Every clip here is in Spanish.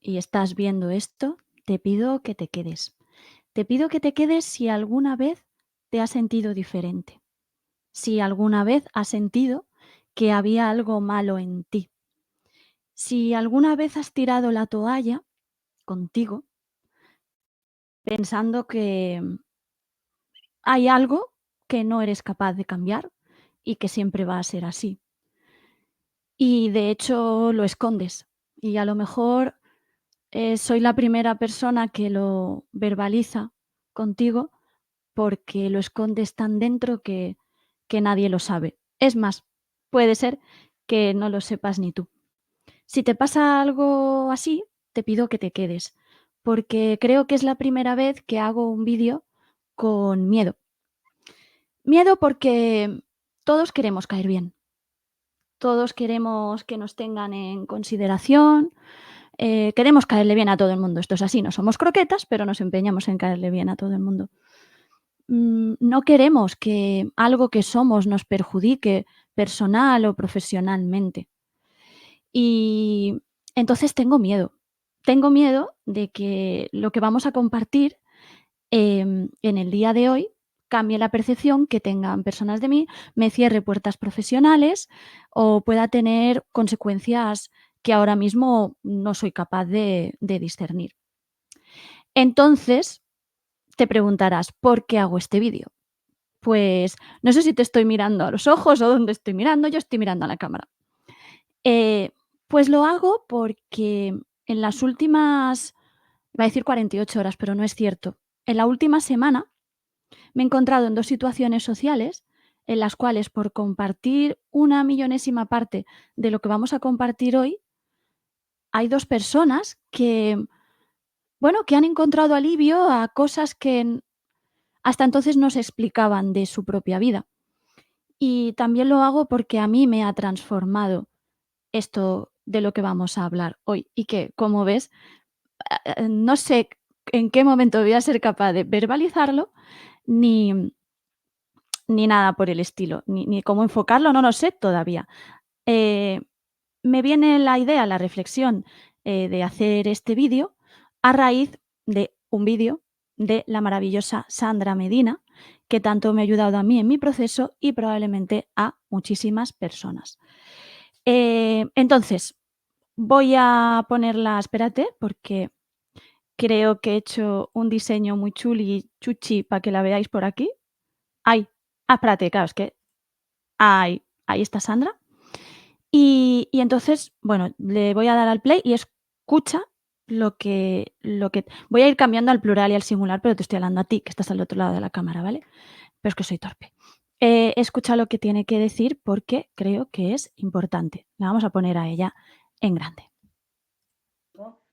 y estás viendo esto, te pido que te quedes. Te pido que te quedes si alguna vez te has sentido diferente, si alguna vez has sentido que había algo malo en ti, si alguna vez has tirado la toalla contigo pensando que hay algo que no eres capaz de cambiar y que siempre va a ser así. Y de hecho lo escondes. Y a lo mejor soy la primera persona que lo verbaliza contigo porque lo escondes tan dentro que nadie lo sabe. Es más, puede ser que no lo sepas ni tú. Si te pasa algo así, te pido que te quedes, porque creo que es la primera vez que hago un vídeo con miedo. Miedo porque todos queremos caer bien, todos queremos que nos tengan en consideración, queremos caerle bien a todo el mundo. Esto es así, no somos croquetas, pero nos empeñamos en caerle bien a todo el mundo. No queremos que algo que somos nos perjudique personal o profesionalmente. Y entonces tengo miedo. Tengo miedo de que lo que vamos a compartir, en el día de hoy cambie la percepción que tengan personas de mí, me cierre puertas profesionales o pueda tener consecuencias que ahora mismo no soy capaz de discernir. Entonces, te preguntarás, ¿por qué hago este vídeo? Pues no sé si te estoy mirando a los ojos o dónde estoy mirando, yo estoy mirando a la cámara. Pues lo hago porque en las últimas, iba a decir 48 horas, pero no es cierto. En la última semana me he encontrado en 2 situaciones sociales en las cuales, por compartir una millonésima parte de lo que vamos a compartir hoy, hay 2 personas que, bueno, que han encontrado alivio a cosas que hasta entonces no se explicaban de su propia vida. Y también lo hago porque a mí me ha transformado esto de lo que vamos a hablar hoy y que, como ves, no sé en qué momento voy a ser capaz de verbalizarlo, ni ni nada por el estilo, ni cómo enfocarlo, no lo sé todavía. Eh, Me viene la idea, la reflexión, de hacer este vídeo a raíz de un vídeo de la maravillosa Sandra Medina, que tanto me ha ayudado a mí en mi proceso y probablemente a muchísimas personas. Entonces, voy a ponerla, espérate, porque creo que he hecho un diseño muy chuli, chuchi, para que la veáis por aquí. Ay, espérate, claro, es que ahí está Sandra. Y entonces, bueno, le voy a dar al play y escucha lo que voy a ir cambiando al plural y al singular, pero te estoy hablando a ti, que estás al otro lado de la cámara, ¿vale? Pero es que soy torpe. Escucha lo que tiene que decir porque creo que es importante. La vamos a poner a ella en grande.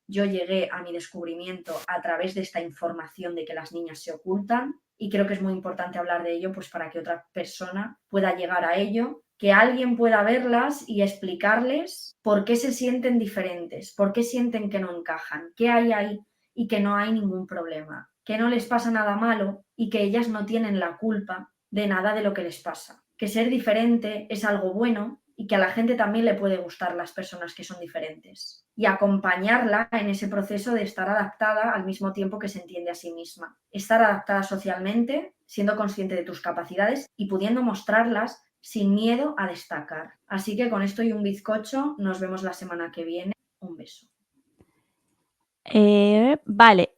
Yo llegué a mi descubrimiento a través de esta información de que las niñas se ocultan y creo que es muy importante hablar de ello pues para que otra persona pueda llegar a ello, que alguien pueda verlas y explicarles por qué se sienten diferentes, por qué sienten que no encajan, qué hay ahí y que no hay ningún problema, que no les pasa nada malo y que ellas no tienen la culpa de nada de lo que les pasa, que ser diferente es algo bueno y que a la gente también le puede gustar las personas que son diferentes y acompañarla en ese proceso de estar adaptada al mismo tiempo que se entiende a sí misma. Estar adaptada socialmente, siendo consciente de tus capacidades y pudiendo mostrarlas sin miedo a destacar. Así que con esto y un bizcocho, nos vemos la semana que viene. Un beso. Vale,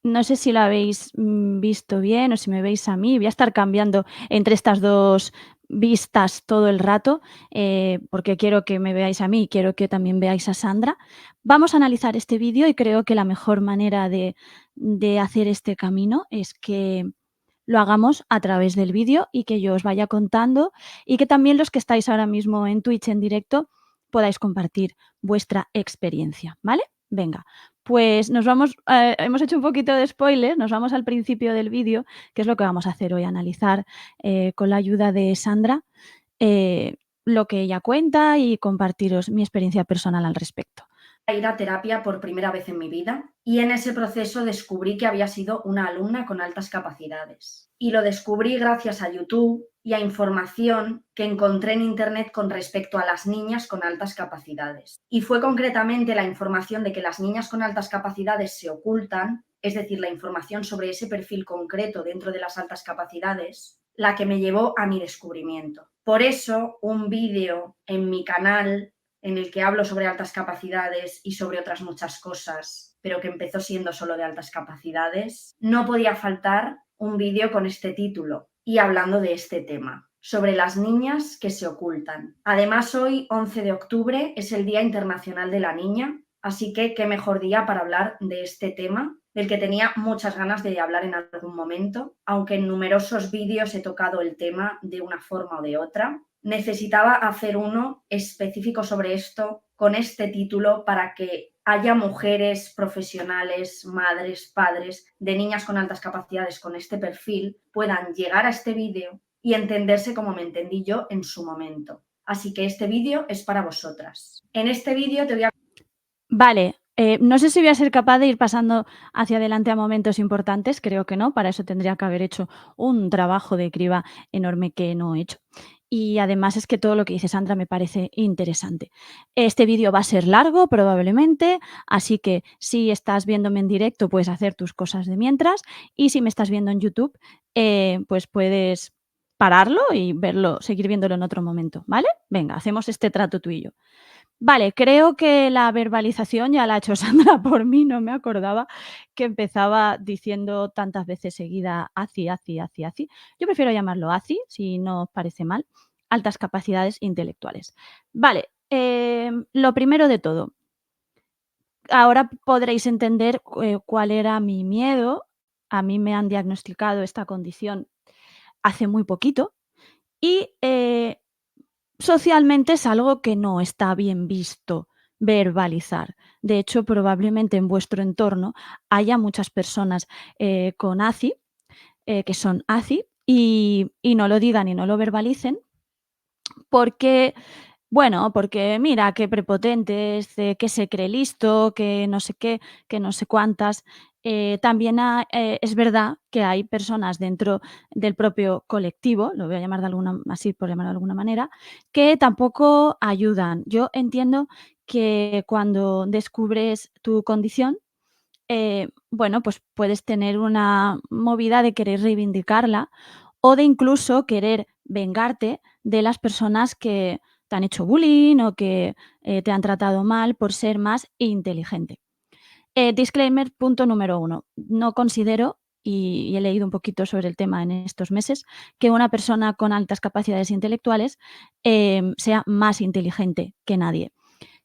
no sé si lo habéis, visto bien o si me veis a mí. Voy a estar cambiando entre estas 2 vistas todo el rato, porque quiero que me veáis a mí y quiero que también veáis a Sandra. Vamos a analizar este vídeo y creo que la mejor manera de hacer este camino es que lo hagamos a través del vídeo y que yo os vaya contando y que también los que estáis ahora mismo en Twitch en directo podáis compartir vuestra experiencia, ¿vale? Venga, pues nos vamos, hemos hecho un poquito de spoiler, nos vamos al principio del vídeo, que es lo que vamos a hacer hoy, analizar con la ayuda de Sandra lo que ella cuenta y compartiros mi experiencia personal al respecto. ir a terapia por primera vez en mi vida y en ese proceso descubrí que había sido una alumna con altas capacidades. Y lo descubrí gracias a YouTube y a información que encontré en Internet con respecto a las niñas con altas capacidades. Y fue concretamente la información de que las niñas con altas capacidades se ocultan, es decir, la información sobre ese perfil concreto dentro de las altas capacidades, la que me llevó a mi descubrimiento. Por eso, un vídeo en mi canal en el que hablo sobre altas capacidades y sobre otras muchas cosas, pero que empezó siendo solo de altas capacidades, no podía faltar un vídeo con este título y hablando de este tema, sobre las niñas que se ocultan. Además, hoy, 11 de octubre, es el Día Internacional de la Niña, así que qué mejor día para hablar de este tema, del que tenía muchas ganas de hablar en algún momento, aunque en numerosos vídeos he tocado el tema de una forma o de otra. Necesitaba hacer uno específico sobre esto, con este título, para que haya mujeres profesionales, madres, padres de niñas con altas capacidades con este perfil, puedan llegar a este vídeo y entenderse como me entendí yo en su momento. Así que este vídeo es para vosotras. En este vídeo te voy a... Vale, no sé si voy a ser capaz de ir pasando hacia adelante a momentos importantes, creo que no, para eso tendría que haber hecho un trabajo de criba enorme que no he hecho. Y además es que todo lo que dice Sandra me parece interesante. Este vídeo va a ser largo probablemente, así que si estás viéndome en directo puedes hacer tus cosas de mientras y si me estás viendo en YouTube, pues puedes pararlo y verlo, seguir viéndolo en otro momento, ¿vale? Venga, hacemos este trato tú y yo. Vale, creo que la verbalización ya la ha hecho Sandra por mí, no me acordaba que empezaba diciendo tantas veces seguida ACI, ACI, ACI, ACI. Yo prefiero llamarlo ACI, si no os parece mal, altas capacidades intelectuales. Vale, lo primero de todo, ahora podréis entender cuál era mi miedo. A mí me han diagnosticado esta condición hace muy poquito y socialmente es algo que no está bien visto verbalizar. De hecho, probablemente en vuestro entorno haya muchas personas con ACI, que son ACI, y no lo digan y no lo verbalicen porque, bueno, porque mira, qué prepotente es, que se cree listo, que no sé qué, que no sé cuántas. También es verdad que hay personas dentro del propio colectivo, lo voy a llamar de alguna así por llamarlo de alguna manera, que tampoco ayudan. Yo entiendo que cuando descubres tu condición, bueno, pues puedes tener una movida de querer reivindicarla o de incluso querer vengarte de las personas que te han hecho bullying o que te han tratado mal por ser más inteligente. Disclaimer, punto número uno. No considero, y he leído un poquito sobre el tema en estos meses, que una persona con altas capacidades intelectuales sea más inteligente que nadie.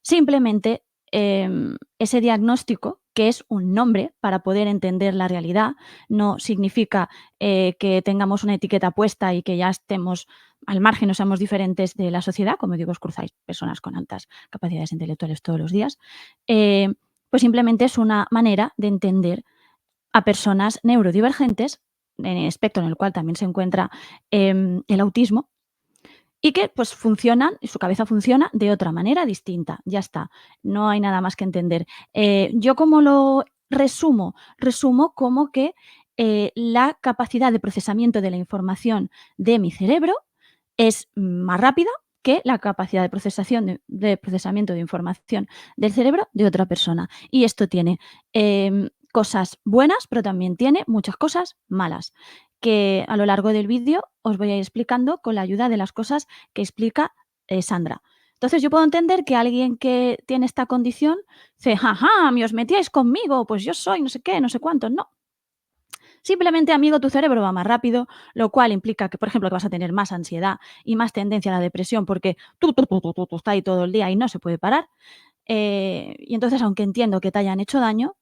Simplemente, ese diagnóstico, que es un nombre para poder entender la realidad, no significa, que tengamos una etiqueta puesta y que ya estemos al margen o seamos diferentes de la sociedad, como digo, os cruzáis personas con altas capacidades intelectuales todos los días, eh, pues simplemente es una manera de entender a personas neurodivergentes, en el espectro en el cual también se encuentra, el autismo, y que, pues, funcionan y su cabeza funciona de otra manera distinta, ya está, no hay nada más que entender. ¿Yo cómo lo resumo? Resumo como que, la capacidad de procesamiento de la información de mi cerebro es más rápida que la capacidad de procesación de procesamiento de información del cerebro de otra persona. Y esto tiene, cosas buenas, pero también tiene muchas cosas malas, que a lo largo del vídeo os voy a ir explicando con la ayuda de las cosas que explica, Sandra. Entonces, yo puedo entender que alguien que tiene esta condición dice: "Ja, ja, me os metíais conmigo, pues yo soy no sé qué, no sé cuánto". No, simplemente, amigo, tu cerebro va más rápido, lo cual implica que, por ejemplo, que vas a tener más ansiedad y más tendencia a la depresión porque tú está ahí todo el día y no se puede parar. Y entonces, aunque entiendo que te hayan hecho daño,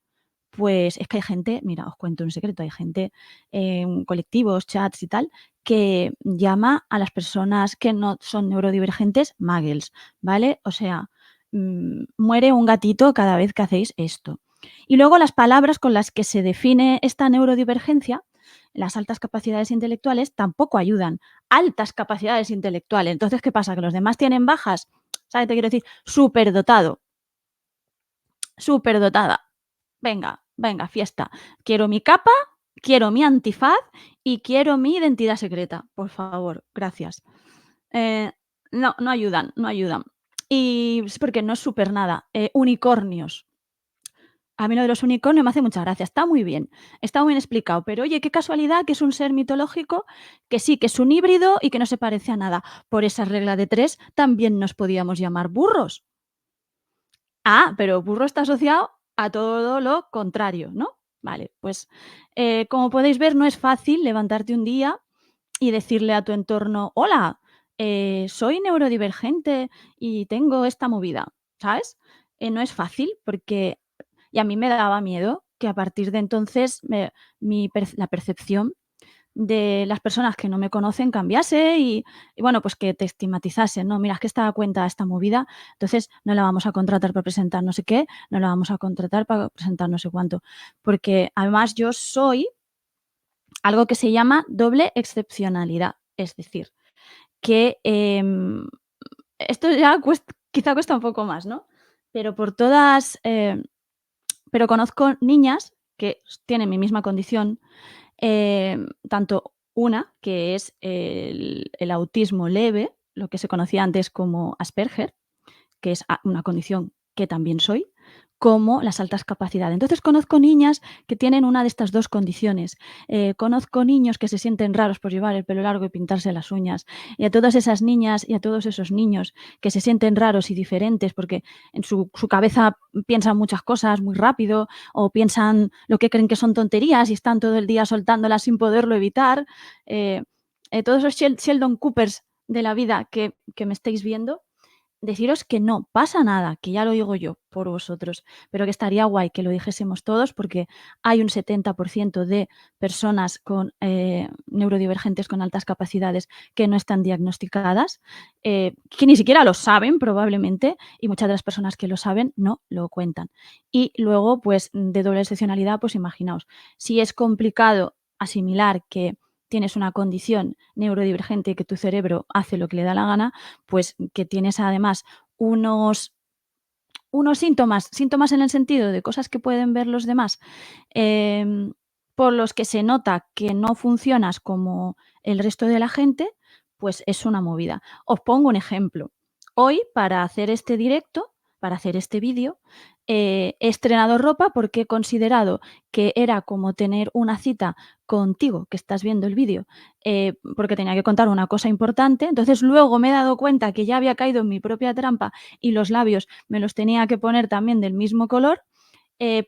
pues es que hay gente, mira, os cuento un secreto, hay gente en colectivos, chats y tal, que llama a las personas que no son neurodivergentes muggles, ¿vale? O sea, muere un gatito cada vez que hacéis esto. Y luego las palabras con las que se define esta neurodivergencia, las altas capacidades intelectuales, tampoco ayudan. Altas capacidades intelectuales. Entonces, ¿qué pasa? ¿Que los demás tienen bajas? ¿Sabes? Te quiero decir, superdotado. superdotada. Venga, venga, fiesta. Quiero mi capa, quiero mi antifaz y quiero mi identidad secreta. Por favor, gracias. Eh, no, no ayudan, no ayudan. Y es porque no es súper nada. Unicornios. A mí lo de los unicornios me hace mucha gracia. Está muy bien explicado, pero oye, qué casualidad que es un ser mitológico que sí, que es un híbrido y que no se parece a nada. Por esa regla de tres también nos podíamos llamar burros. Ah, pero burro está asociado a todo lo contrario, ¿no? Vale, pues como podéis ver, no es fácil levantarte un día y decirle a tu entorno, hola, soy neurodivergente y tengo esta movida, ¿sabes? No es fácil porque, y a mí me daba miedo que a partir de entonces la percepción de las personas que no me conocen cambiase y bueno, pues que te estigmatizasen, ¿no? Mira, es que esta cuenta está movida, entonces no la vamos a contratar para presentar no sé qué, no la vamos a contratar para presentar no sé cuánto. Porque además yo soy algo que se llama doble excepcionalidad, es decir, que esto ya quizá cuesta un poco más, ¿no? Pero por todas, pero conozco niñas que tienen mi misma condición, tanto una, que es el autismo leve, lo que se conocía antes como Asperger, que es una condición que también soy, como las altas capacidades. Entonces conozco niñas que tienen una de estas dos condiciones. Conozco niños que se sienten raros por llevar el pelo largo y pintarse las uñas. Y a todas esas niñas y a todos esos niños que se sienten raros y diferentes porque en su cabeza piensan muchas cosas muy rápido o piensan lo que creen que son tonterías y están todo el día soltándolas sin poderlo evitar. Todos esos Sheldon Coopers de la vida que me estáis viendo, deciros que no pasa nada, que ya lo digo yo por vosotros, pero que estaría guay que lo dijésemos todos porque hay un 70% de personas con neurodivergentes con altas capacidades que no están diagnosticadas, que ni siquiera lo saben probablemente y muchas de las personas que lo saben no lo cuentan. Y luego, pues de doble excepcionalidad, pues imaginaos, si es complicado asimilar que tienes una condición neurodivergente y que tu cerebro hace lo que le da la gana, pues que tienes además unos, unos síntomas en el sentido de cosas que pueden ver los demás, em, por los que se nota que no funcionas como el resto de la gente, pues es una movida. Os pongo un ejemplo. Hoy, para hacer este directo, para hacer este vídeo, he estrenado ropa porque he considerado que era como tener una cita contigo, que estás viendo el vídeo, porque tenía que contar una cosa importante. Entonces luego me he dado cuenta que ya había caído en mi propia trampa y los labios me los tenía que poner también del mismo color,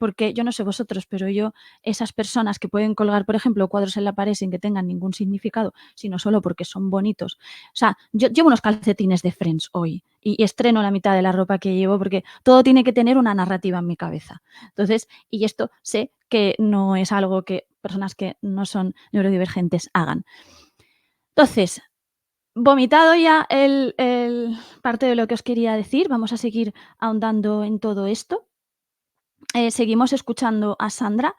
porque yo no sé vosotros, pero yo, esas personas que pueden colgar, por ejemplo, cuadros en la pared sin que tengan ningún significado, sino solo porque son bonitos. O sea, yo llevo unos calcetines de Friends hoy y estreno la mitad de la ropa que llevo porque todo tiene que tener una narrativa en mi cabeza. Entonces, y esto sé que no es algo que personas que no son neurodivergentes hagan. Entonces, vomitado ya el parte de lo que os quería decir, vamos a seguir ahondando en todo esto. Seguimos escuchando a Sandra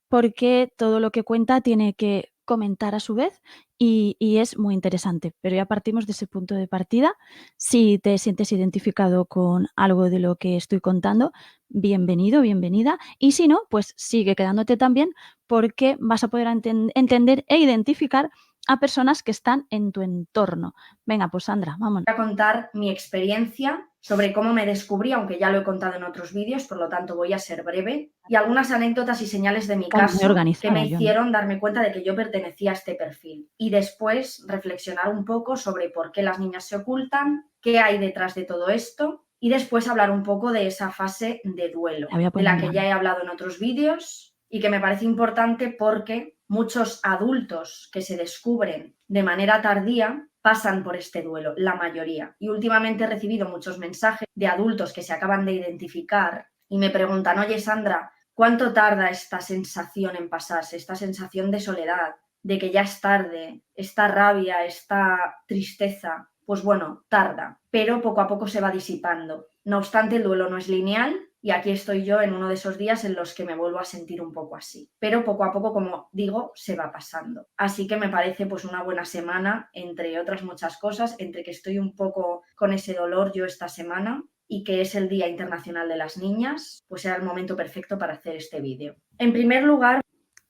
porque todo lo que cuenta tiene que comentar a su vez y es muy interesante, pero ya partimos de ese punto de partida. Si te sientes identificado con algo de lo que estoy contando, bienvenido, bienvenida. Y si no, pues sigue quedándote también porque vas a poder entender e identificar a personas que están en tu entorno. Venga, pues Sandra, vámonos. Voy a contar mi experiencia sobre cómo me descubrí, aunque ya lo he contado en otros vídeos, por lo tanto voy a ser breve, y algunas anécdotas y señales de mi Muy caso que me organizada, yo no. hicieron darme cuenta de que yo pertenecía a este perfil. Y después reflexionar un poco sobre por qué las niñas se ocultan, qué hay detrás de todo esto, y después hablar un poco de esa fase de duelo, La voy a de poner la en que ya grande. he hablado en otros vídeos y que me parece importante porque muchos adultos que se descubren de manera tardía pasan por este duelo, la mayoría. Y últimamente he recibido muchos mensajes de adultos que se acaban de identificar y me preguntan, oye Sandra, ¿cuánto tarda esta sensación en pasarse, esta sensación de soledad, de que ya es tarde, esta rabia, esta tristeza? Pues bueno, tarda, pero poco a poco se va disipando. No obstante, el duelo no es lineal y aquí estoy yo en uno de esos días en los que me vuelvo a sentir un poco así. Pero poco a poco, como digo, se va pasando. Así que me parece pues una buena semana, entre otras muchas cosas, entre que estoy un poco con ese dolor yo esta semana y que es el Día Internacional de las Niñas, pues era el momento perfecto para hacer este vídeo. En primer lugar...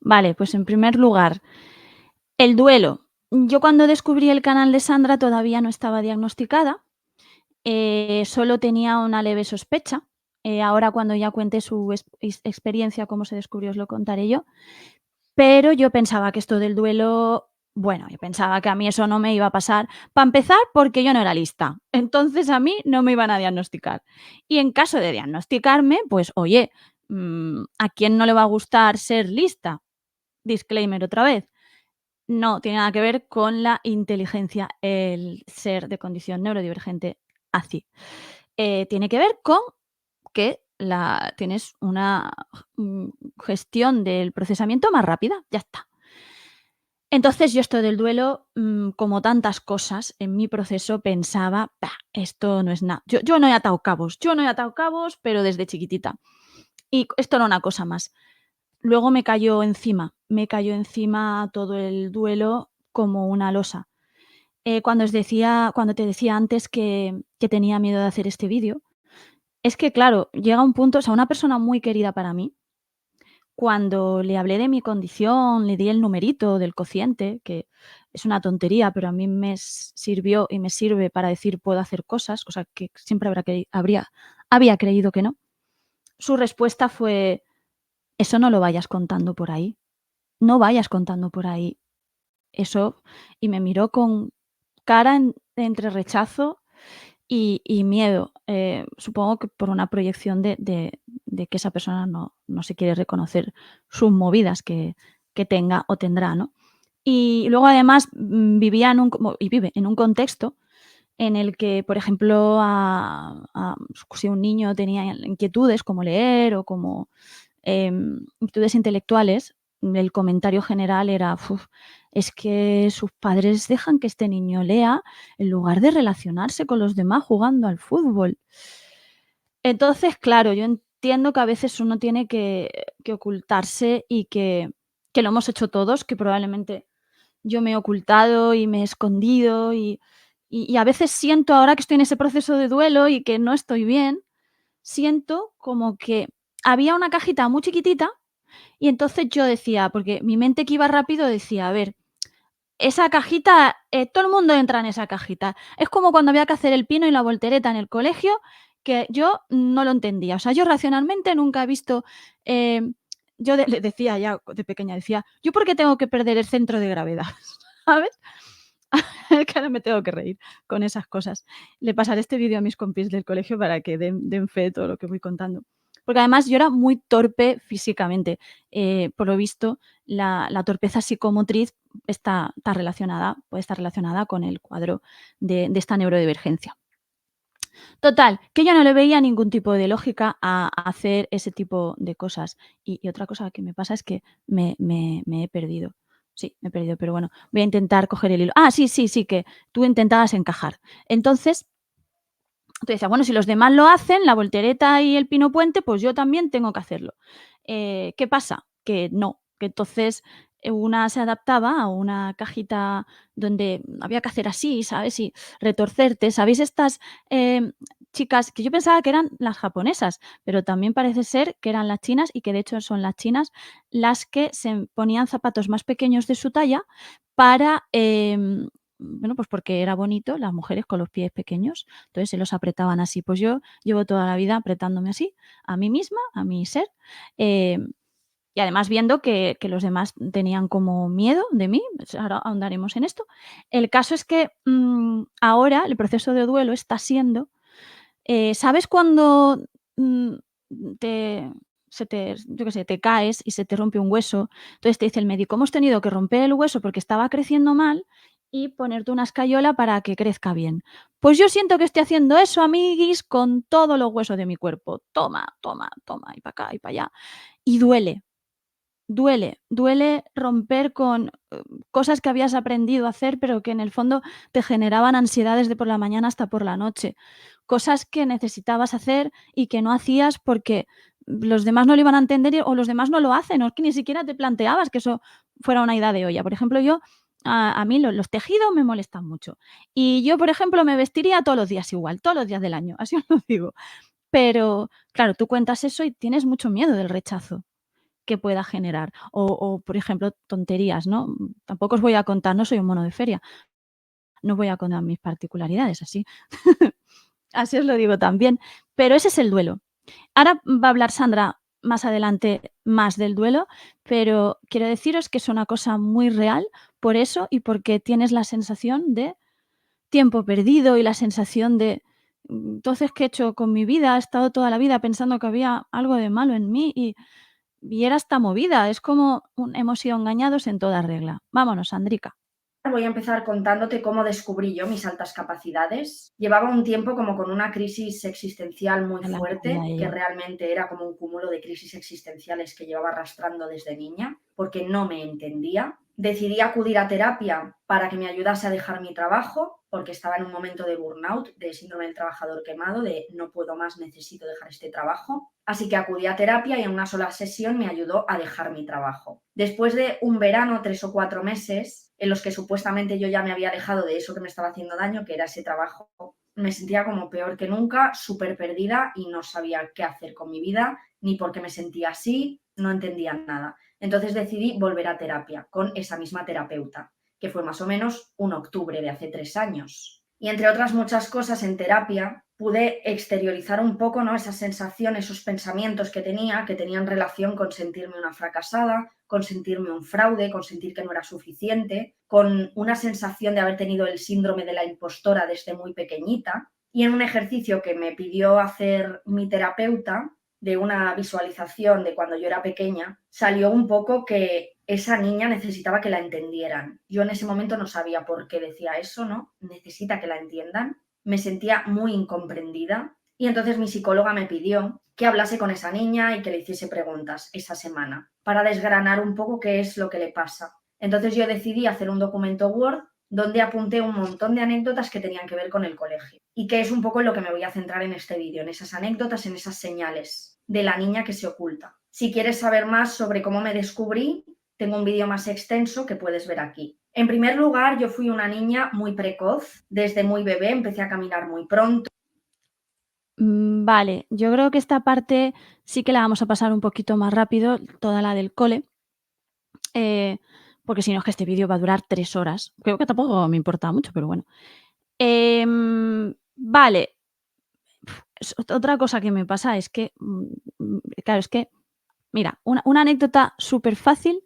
Vale, pues en primer lugar, el duelo. Yo cuando descubrí el canal de Sandra todavía no estaba diagnosticada, solo tenía una leve sospecha. Ahora cuando ya cuente su experiencia, cómo se descubrió, os lo contaré yo. Pero yo pensaba que esto del duelo, bueno, yo pensaba que a mí eso no me iba a pasar. Para empezar, porque yo no era lista. Entonces a mí no me iban a diagnosticar. Y en caso de diagnosticarme, pues oye, ¿a quién no le va a gustar ser lista? Disclaimer otra vez. No tiene nada que ver con la inteligencia el ser de condición neurodivergente así. Tiene que ver con que tienes una mm, gestión del procesamiento más rápida, ya está. Entonces yo esto del duelo, como tantas cosas en mi proceso pensaba: "Bah, esto no es nada". Yo no he atado cabos, pero desde chiquitita. Y esto era una cosa más. Luego me cayó encima todo el duelo como una losa. Cuando te decía antes que tenía miedo de hacer este vídeo, es que claro, llega un punto, o sea, una persona muy querida para mí, cuando le hablé de mi condición, le di el numerito del cociente, que es una tontería, pero a mí me sirvió y me sirve para decir puedo hacer cosas, cosa que siempre había creído que no. Su respuesta fue: "Eso no lo vayas contando por ahí, no vayas contando por ahí eso", y me miró con cara entre rechazo y miedo. Supongo que por una proyección de que esa persona no se quiere reconocer sus movidas que tenga o tendrá, ¿no? Y luego además, vivía en un como y vive en un contexto en el que, por ejemplo, si un niño tenía inquietudes como leer o como inquietudes intelectuales, el comentario general era: "Uf, es que sus padres dejan que este niño lea en lugar de relacionarse con los demás jugando al fútbol". Entonces, claro, yo entiendo que a veces uno tiene que ocultarse y que lo hemos hecho todos, que probablemente yo me he ocultado y me he escondido y a veces siento, ahora que estoy en ese proceso de duelo y que no estoy bien, siento como que había una cajita muy chiquitita y entonces yo decía, porque mi mente que iba rápido decía: "A ver, esa cajita, todo el mundo entra en esa cajita". Es como cuando había que hacer el pino y la voltereta en el colegio, que yo no lo entendía. O sea, yo racionalmente nunca he visto, em, yo le decía ya de pequeña, decía: "¿Yo por qué tengo que perder el centro de gravedad?", ¿sabes? Es que ahora me tengo que reír con esas cosas. Le pasaré este vídeo a mis compis del colegio para que den fe de todo lo que voy contando. Porque además yo era muy torpe físicamente. Por lo visto, la torpeza psicomotriz puede estar relacionada con el cuadro de esta neurodivergencia. Total, que yo no le veía ningún tipo de lógica a hacer ese tipo de cosas. Y otra cosa que me pasa es que me he perdido. Sí, me he perdido, pero bueno, voy a intentar coger el hilo. Ah, sí, sí, sí, que tú intentabas encajar. Entonces, tú decías: "Bueno, si los demás lo hacen, la voltereta y el pino puente, pues yo también tengo que hacerlo". ¿Qué pasa? Que no, que entonces, una se adaptaba a una cajita donde había que hacer así, ¿sabes? Y retorcerte. ¿Sabéis estas, chicas que yo pensaba que eran las japonesas, pero también parece ser que eran las chinas y que de hecho son las chinas las que se ponían zapatos más pequeños de su talla para, bueno, pues porque era bonito las mujeres con los pies pequeños, entonces se los apretaban así. Pues yo llevo toda la vida apretándome así, a mí misma, a mi ser, em, y además viendo que los demás tenían como miedo de mí, pues ahora ahondaremos en esto. El caso es que, ahora el proceso de duelo está siendo, ¿sabes cuando, mm, te yo qué sé, te caes y se te rompe un hueso? Entonces te dice el médico: "Hemos tenido que romper el hueso porque estaba creciendo mal y ponerte una escayola para que crezca bien". Pues yo siento que estoy haciendo eso, amiguis, con todos los huesos de mi cuerpo. Toma, toma, toma, y para acá y para allá. Y duele. Duele romper con, cosas que habías aprendido a hacer, pero que en el fondo te generaban ansiedad desde por la mañana hasta por la noche. Cosas que necesitabas hacer y que no hacías porque los demás no lo iban a entender o los demás no lo hacen, o es que ni siquiera te planteabas que eso fuera una idea de olla. Por ejemplo, yo A mí los tejidos me molestan mucho. Y yo, por ejemplo, me vestiría todos los días igual, todos los días del año, así os lo digo. Pero, claro, tú cuentas eso y tienes mucho miedo del rechazo que pueda generar. O, por ejemplo, tonterías, ¿no? Tampoco os voy a contar, no soy un mono de feria, no voy a contar mis particularidades así. Así os lo digo también. Pero ese es el duelo. Ahora va a hablar Sandra más adelante más del duelo, pero quiero deciros que es una cosa muy real por eso y porque tienes la sensación de tiempo perdido y la sensación de, entonces, ¿qué he hecho con mi vida? He estado toda la vida pensando que había algo de malo en mí y era esta movida. Es como hemos sido engañados en toda regla. Vámonos, Sandrica. Voy a empezar contándote cómo descubrí yo mis altas capacidades. Llevaba un tiempo como con una crisis existencial muy Ya la sabía fuerte, que ella. realmente era como un cúmulo de crisis existenciales que llevaba arrastrando desde niña, porque no me entendía. Decidí acudir a terapia para que me ayudase a dejar mi trabajo, porque estaba en un momento de burnout, de síndrome del trabajador quemado, de no puedo más, necesito dejar este trabajo. Así que acudí a terapia y en una sola sesión me ayudó a dejar mi trabajo. Después de un verano, 3 o 4 meses, en los que supuestamente yo ya me había alejado de eso que me estaba haciendo daño, que era ese trabajo, me sentía como peor que nunca, súper perdida y no sabía qué hacer con mi vida, ni por qué me sentía así, no entendía nada. Entonces decidí volver a terapia con esa misma terapeuta, que fue más o menos un octubre de hace 3 años. Y entre otras muchas cosas en terapia pude exteriorizar un poco, ¿no?, esas sensaciones, esos pensamientos que tenían relación con sentirme una fracasada, con sentirme un fraude, con sentir que no era suficiente, con una sensación de haber tenido el síndrome de la impostora desde muy pequeñita. Y en un ejercicio que me pidió hacer mi terapeuta, de una visualización de cuando yo era pequeña, salió un poco que esa niña necesitaba que la entendieran. Yo en ese momento no sabía por qué decía eso, ¿no? Necesita que la entiendan. Me sentía muy incomprendida y entonces mi psicóloga me pidió que hablase con esa niña y que le hiciese preguntas esa semana para desgranar un poco qué es lo que le pasa. Entonces yo decidí hacer un documento Word donde apunté un montón de anécdotas que tenían que ver con el colegio y que es un poco en lo que me voy a centrar en este vídeo, en esas anécdotas, en esas señales de la niña que se oculta. Si quieres saber más sobre cómo me descubrí, tengo un vídeo más extenso que puedes ver aquí. En primer lugar, yo fui una niña muy precoz. Desde muy bebé empecé a caminar muy pronto. Vale, yo creo que esta parte sí que la vamos a pasar un poquito más rápido, toda la del cole, eh, porque si no es que este vídeo va a durar 3 horas. Creo que tampoco me importa mucho, pero bueno. Vale, otra cosa que me pasa es que, claro, es que, mira, una anécdota súper fácil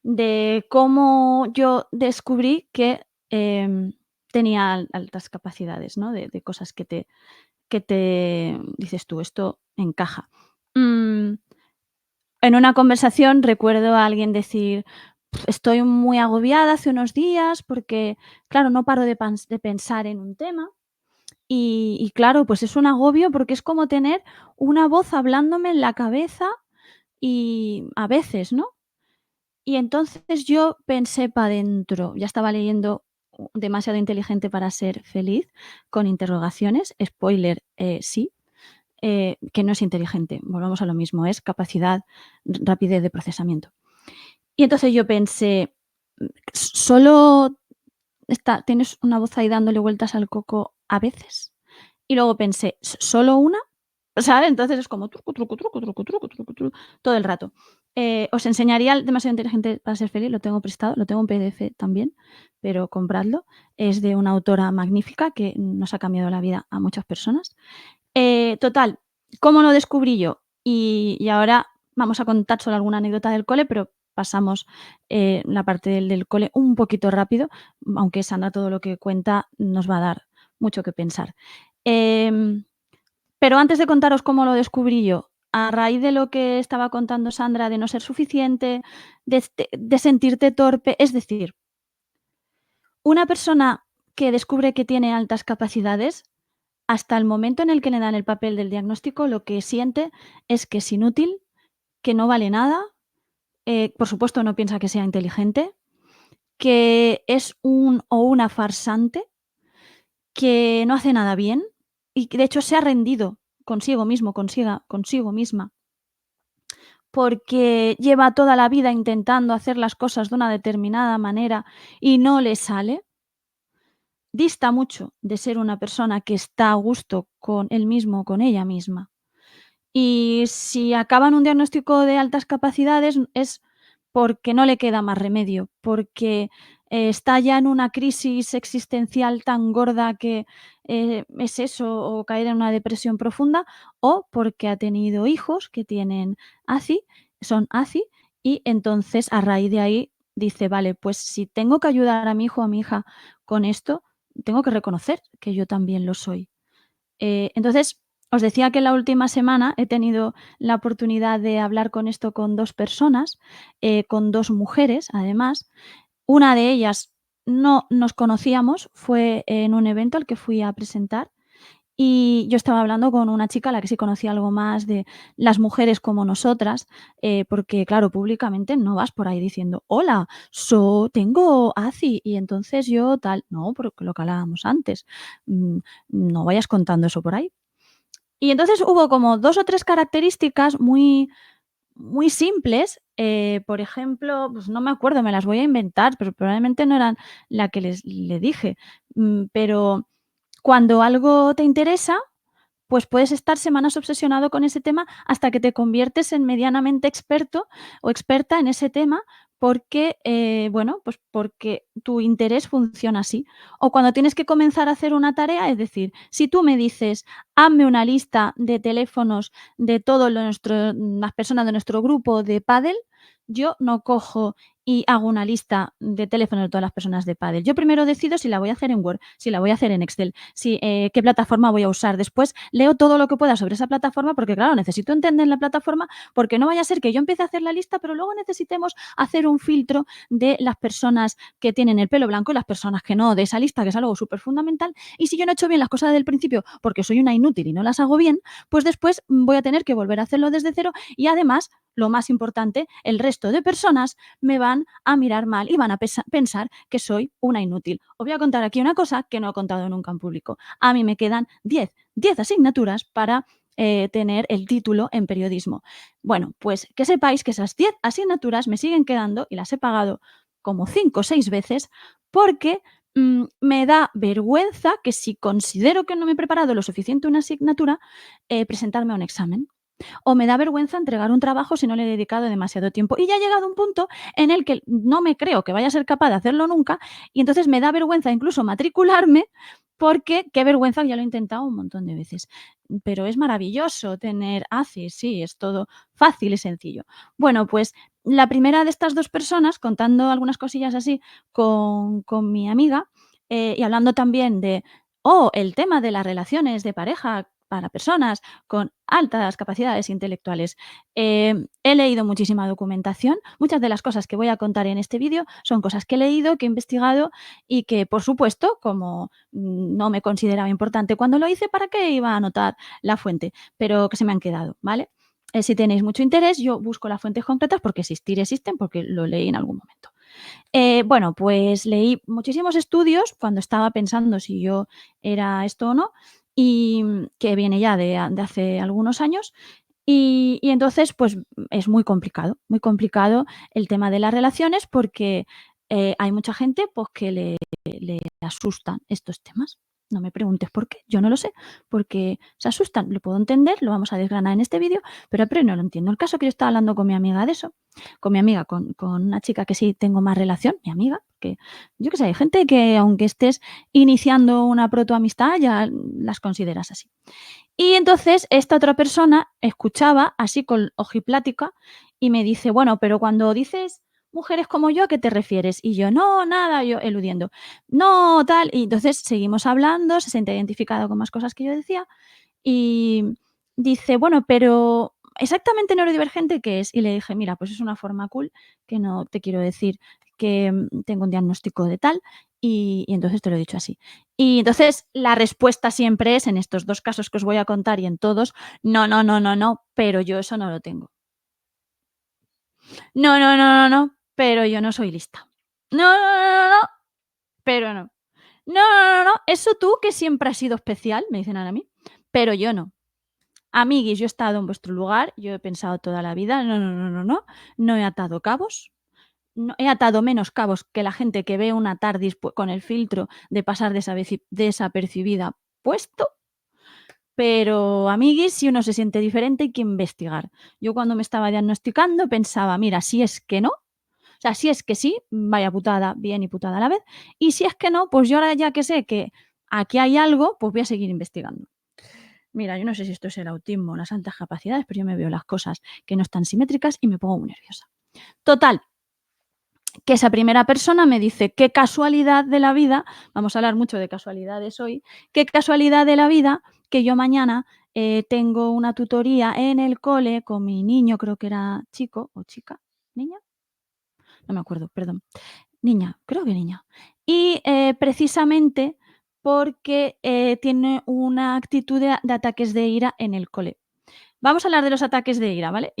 de cómo yo descubrí que, tenía altas capacidades, ¿no? De cosas que te dices tú: "Esto encaja". Mm, en una conversación recuerdo a alguien decir: Estoy muy agobiada hace unos días porque, claro, no paro de pensar en un tema y claro, pues es un agobio porque es como tener una voz hablándome en la cabeza y a veces, ¿no? Y entonces yo pensé para adentro, ya estaba leyendo Demasiado inteligente para ser feliz, con interrogaciones, spoiler, sí, que no es inteligente, volvamos a lo mismo, es capacidad, rapidez de procesamiento. Y entonces yo pensé, solo tienes una voz ahí dándole vueltas al coco a veces. Y luego pensé, ¿solo una? ¿Sabes? Entonces es como truco, truco, truco, truco, truco, truco, truco, todo el rato. Os enseñaría el Demasiado inteligente para ser feliz, lo tengo prestado, lo tengo en PDF también, pero compradlo. Es de una autora magnífica que nos ha cambiado la vida a muchas personas. Total, ¿cómo lo descubrí yo? Y ahora vamos a contar solo alguna anécdota del cole, pero pasamos, la parte del cole un poquito rápido, aunque Sandra todo lo que cuenta nos va a dar mucho que pensar. Em, pero antes de contaros cómo lo descubrí yo, a raíz de lo que estaba contando Sandra de no ser suficiente, de sentirte torpe, es decir, una persona que descubre que tiene altas capacidades, hasta el momento en el que le dan el papel del diagnóstico, lo que siente es que es inútil, que no vale nada, por supuesto no piensa que sea inteligente, que es un o una farsante, que no hace nada bien y que de hecho se ha rendido consigo mismo, consigo misma porque lleva toda la vida intentando hacer las cosas de una determinada manera y no le sale, dista mucho de ser una persona que está a gusto con él mismo o con ella misma. Y si acaba en un diagnóstico de altas capacidades es porque no le queda más remedio, porque, está ya en una crisis existencial tan gorda que, es eso, o caer en una depresión profunda, o porque ha tenido hijos que tienen ACI, son ACI, y entonces a raíz de ahí dice: "Vale, pues si tengo que ayudar a mi hijo o a mi hija con esto, tengo que reconocer que yo también lo soy". Entonces, os decía que la última semana he tenido la oportunidad de hablar con esto con 2 personas, con 2 mujeres, además. Una de ellas no nos conocíamos, fue en un evento al que fui a presentar, y yo estaba hablando con una chica a la que sí conocía algo más de las mujeres como nosotras, porque, claro, públicamente no vas por ahí diciendo: "Hola, tengo ACI y entonces yo tal". No, porque lo que hablábamos antes, mm, no vayas contando eso por ahí. Y entonces hubo como 2 o 3 características muy simples, por ejemplo, pues no me acuerdo, me las voy a inventar, pero probablemente no eran la que le dije, pero cuando algo te interesa, pues puedes estar semanas obsesionado con ese tema hasta que te conviertes en medianamente experto o experta en ese tema porque, bueno, pues porque tu interés funciona así. O cuando tienes que comenzar a hacer una tarea, es decir, si tú me dices, hazme una lista de teléfonos de todas las personas de nuestro grupo de pádel, yo no cojo y hago una lista de teléfonos de todas las personas de pádel. Yo primero decido si la voy a hacer en Word, si la voy a hacer en Excel, si, qué plataforma voy a usar. Después leo todo lo que pueda sobre esa plataforma porque, claro, necesito entender la plataforma porque no vaya a ser que yo empiece a hacer la lista, pero luego necesitemos hacer un filtro de las personas que tienen el pelo blanco y las personas que no, de esa lista, que es algo súper fundamental. Y si yo no he hecho bien las cosas desde el principio porque soy una inútil y no las hago bien, pues después voy a tener que volver a hacerlo desde cero y además, lo más importante, el resto de personas me van a mirar mal y van a pensar que soy una inútil. Os voy a contar aquí una cosa que no he contado nunca en público. A mí me quedan 10 asignaturas para tener el título en periodismo. Bueno, pues que sepáis que esas 10 asignaturas me siguen quedando y las he pagado como 5 o 6 veces porque me da vergüenza que si considero que no me he preparado lo suficiente una asignatura, presentarme a un examen o me da vergüenza entregar un trabajo si no le he dedicado demasiado tiempo. Y ya ha llegado un punto en el que no me creo que vaya a ser capaz de hacerlo nunca y entonces me da vergüenza incluso matricularme porque qué vergüenza, ya lo he intentado un montón de veces. Pero es maravilloso tener ACIS, sí, es todo fácil y sencillo. Bueno, pues la primera de estas 2 personas, contando algunas cosillas así con mi amiga, y hablando también de, el tema de las relaciones de pareja para personas con altas capacidades intelectuales. He leído muchísima documentación. Muchas de las cosas que voy a contar en este vídeo son cosas que he leído, que he investigado y que, por supuesto, como no me consideraba importante cuando lo hice, ¿para qué iba a anotar la fuente? Pero que se me han quedado, ¿vale? Si tenéis mucho interés, yo busco las fuentes concretas porque existir existen, porque lo leí en algún momento. Bueno, pues leí muchísimos estudios cuando estaba pensando si yo era esto o no, y que viene ya de hace algunos años. Y entonces, pues es muy complicado el tema de las relaciones porque hay mucha gente pues, que le asustan estos temas. No me preguntes por qué, yo no lo sé, porque se asustan, lo puedo entender, lo vamos a desgranar en este vídeo, pero no lo entiendo. El caso que yo estaba hablando con mi amiga de eso, con mi amiga, con una chica que sí tengo más relación, mi amiga, que yo qué sé, hay gente que aunque estés iniciando una protoamistad ya las consideras así. Y entonces esta otra persona escuchaba así con ojiplática y me dice: "Bueno, pero cuando dices mujeres como yo, ¿a qué te refieres?". Y yo: "No, nada", yo eludiendo. "No, tal". Y entonces seguimos hablando, se siente identificada con más cosas que yo decía y dice: "Bueno, pero exactamente neurodivergente, ¿qué es?". Y le dije: "Mira, pues es una forma cool que no te quiero decir que, tengo un diagnóstico de tal y entonces te lo he dicho así". Y entonces la respuesta siempre es, en estos 2 casos que os voy a contar y en todos: "No, no, no, no, no, pero yo eso no lo tengo. No, no, no, no, no, pero yo no soy lista. No, no, no, no, no, pero no. No, no, no, no, eso tú que siempre has sido especial", me dicen ahora a mí, "pero yo no". Amiguis, yo he estado en vuestro lugar, yo he pensado toda la vida, no, no, no, no, no, no he atado cabos, no, he atado menos cabos que la gente que ve una TARDIS con el filtro de pasar desapercibida puesto, pero amiguis, si uno se siente diferente hay que investigar. Yo cuando me estaba diagnosticando pensaba, mira, si es que no, o sea, si es que sí, vaya putada, bien y putada a la vez, y si es que no, pues yo ahora ya que sé que aquí hay algo, pues voy a seguir investigando. Mira, yo no sé si esto es el autismo o las altas capacidades, pero yo me veo las cosas que no están simétricas y me pongo muy nerviosa. Total, que esa primera persona me dice, qué casualidad de la vida, vamos a hablar mucho de casualidades hoy, qué casualidad de la vida que yo mañana tengo una tutoría en el cole con mi niño, creo que era chico o chica, niña, no me acuerdo, perdón, niña, creo que niña. Y precisamente porque tiene una actitud de ataques de ira en el cole. Vamos a hablar de los ataques de ira, ¿vale?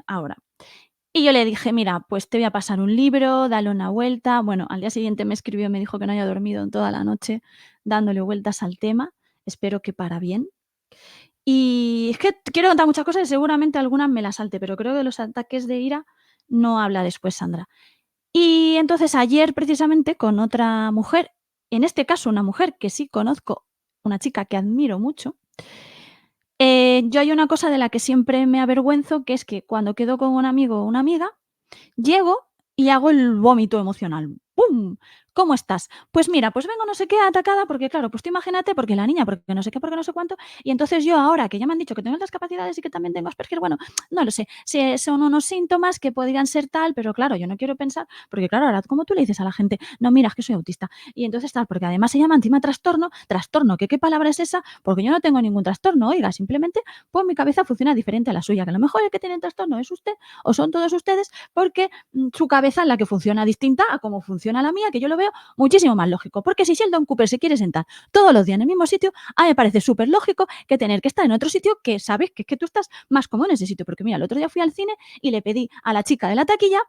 Ahora. Y yo le dije, mira, pues te voy a pasar un libro, dale una vuelta. Bueno, al día siguiente me escribió y me dijo que no haya dormido en toda la noche dándole vueltas al tema. Espero que para bien. Y es que quiero contar muchas cosas y seguramente algunas me las salte, pero creo que de los ataques de ira no habla después Sandra. Y entonces ayer precisamente con otra mujer, en este caso una mujer que sí conozco, una chica que admiro mucho, yo hay una cosa de la que siempre me avergüenzo, que es que cuando quedo con un amigo o una amiga, llego y hago el vómito emocional. ¡Pum! ¿Cómo estás? Pues mira, pues vengo no sé qué atacada, porque claro, pues tú imagínate, porque la niña, porque no sé qué, porque no sé cuánto, y entonces yo ahora que ya me han dicho que tengo altas capacidades y que también tengo Asperger, bueno, no lo sé, son unos síntomas que podrían ser tal, pero claro, yo no quiero pensar, porque claro, ahora como tú le dices a la gente, no, mira, es que soy autista, y entonces tal, porque además se llama encima trastorno, ¿qué palabra es esa? Porque yo no tengo ningún trastorno, oiga, simplemente pues mi cabeza funciona diferente a la suya, que a lo mejor el que tiene el trastorno es usted o son todos ustedes, porque su cabeza es la que funciona distinta a cómo funciona la mía, que yo lo veo muchísimo más lógico. Porque si Sheldon Cooper se quiere sentar todos los días en el mismo sitio, a mí me parece súper lógico que tener que estar en otro sitio que sabes que es que tú estás más cómodo en ese sitio. Porque mira, el otro día fui al cine y le pedí a la chica de la taquilla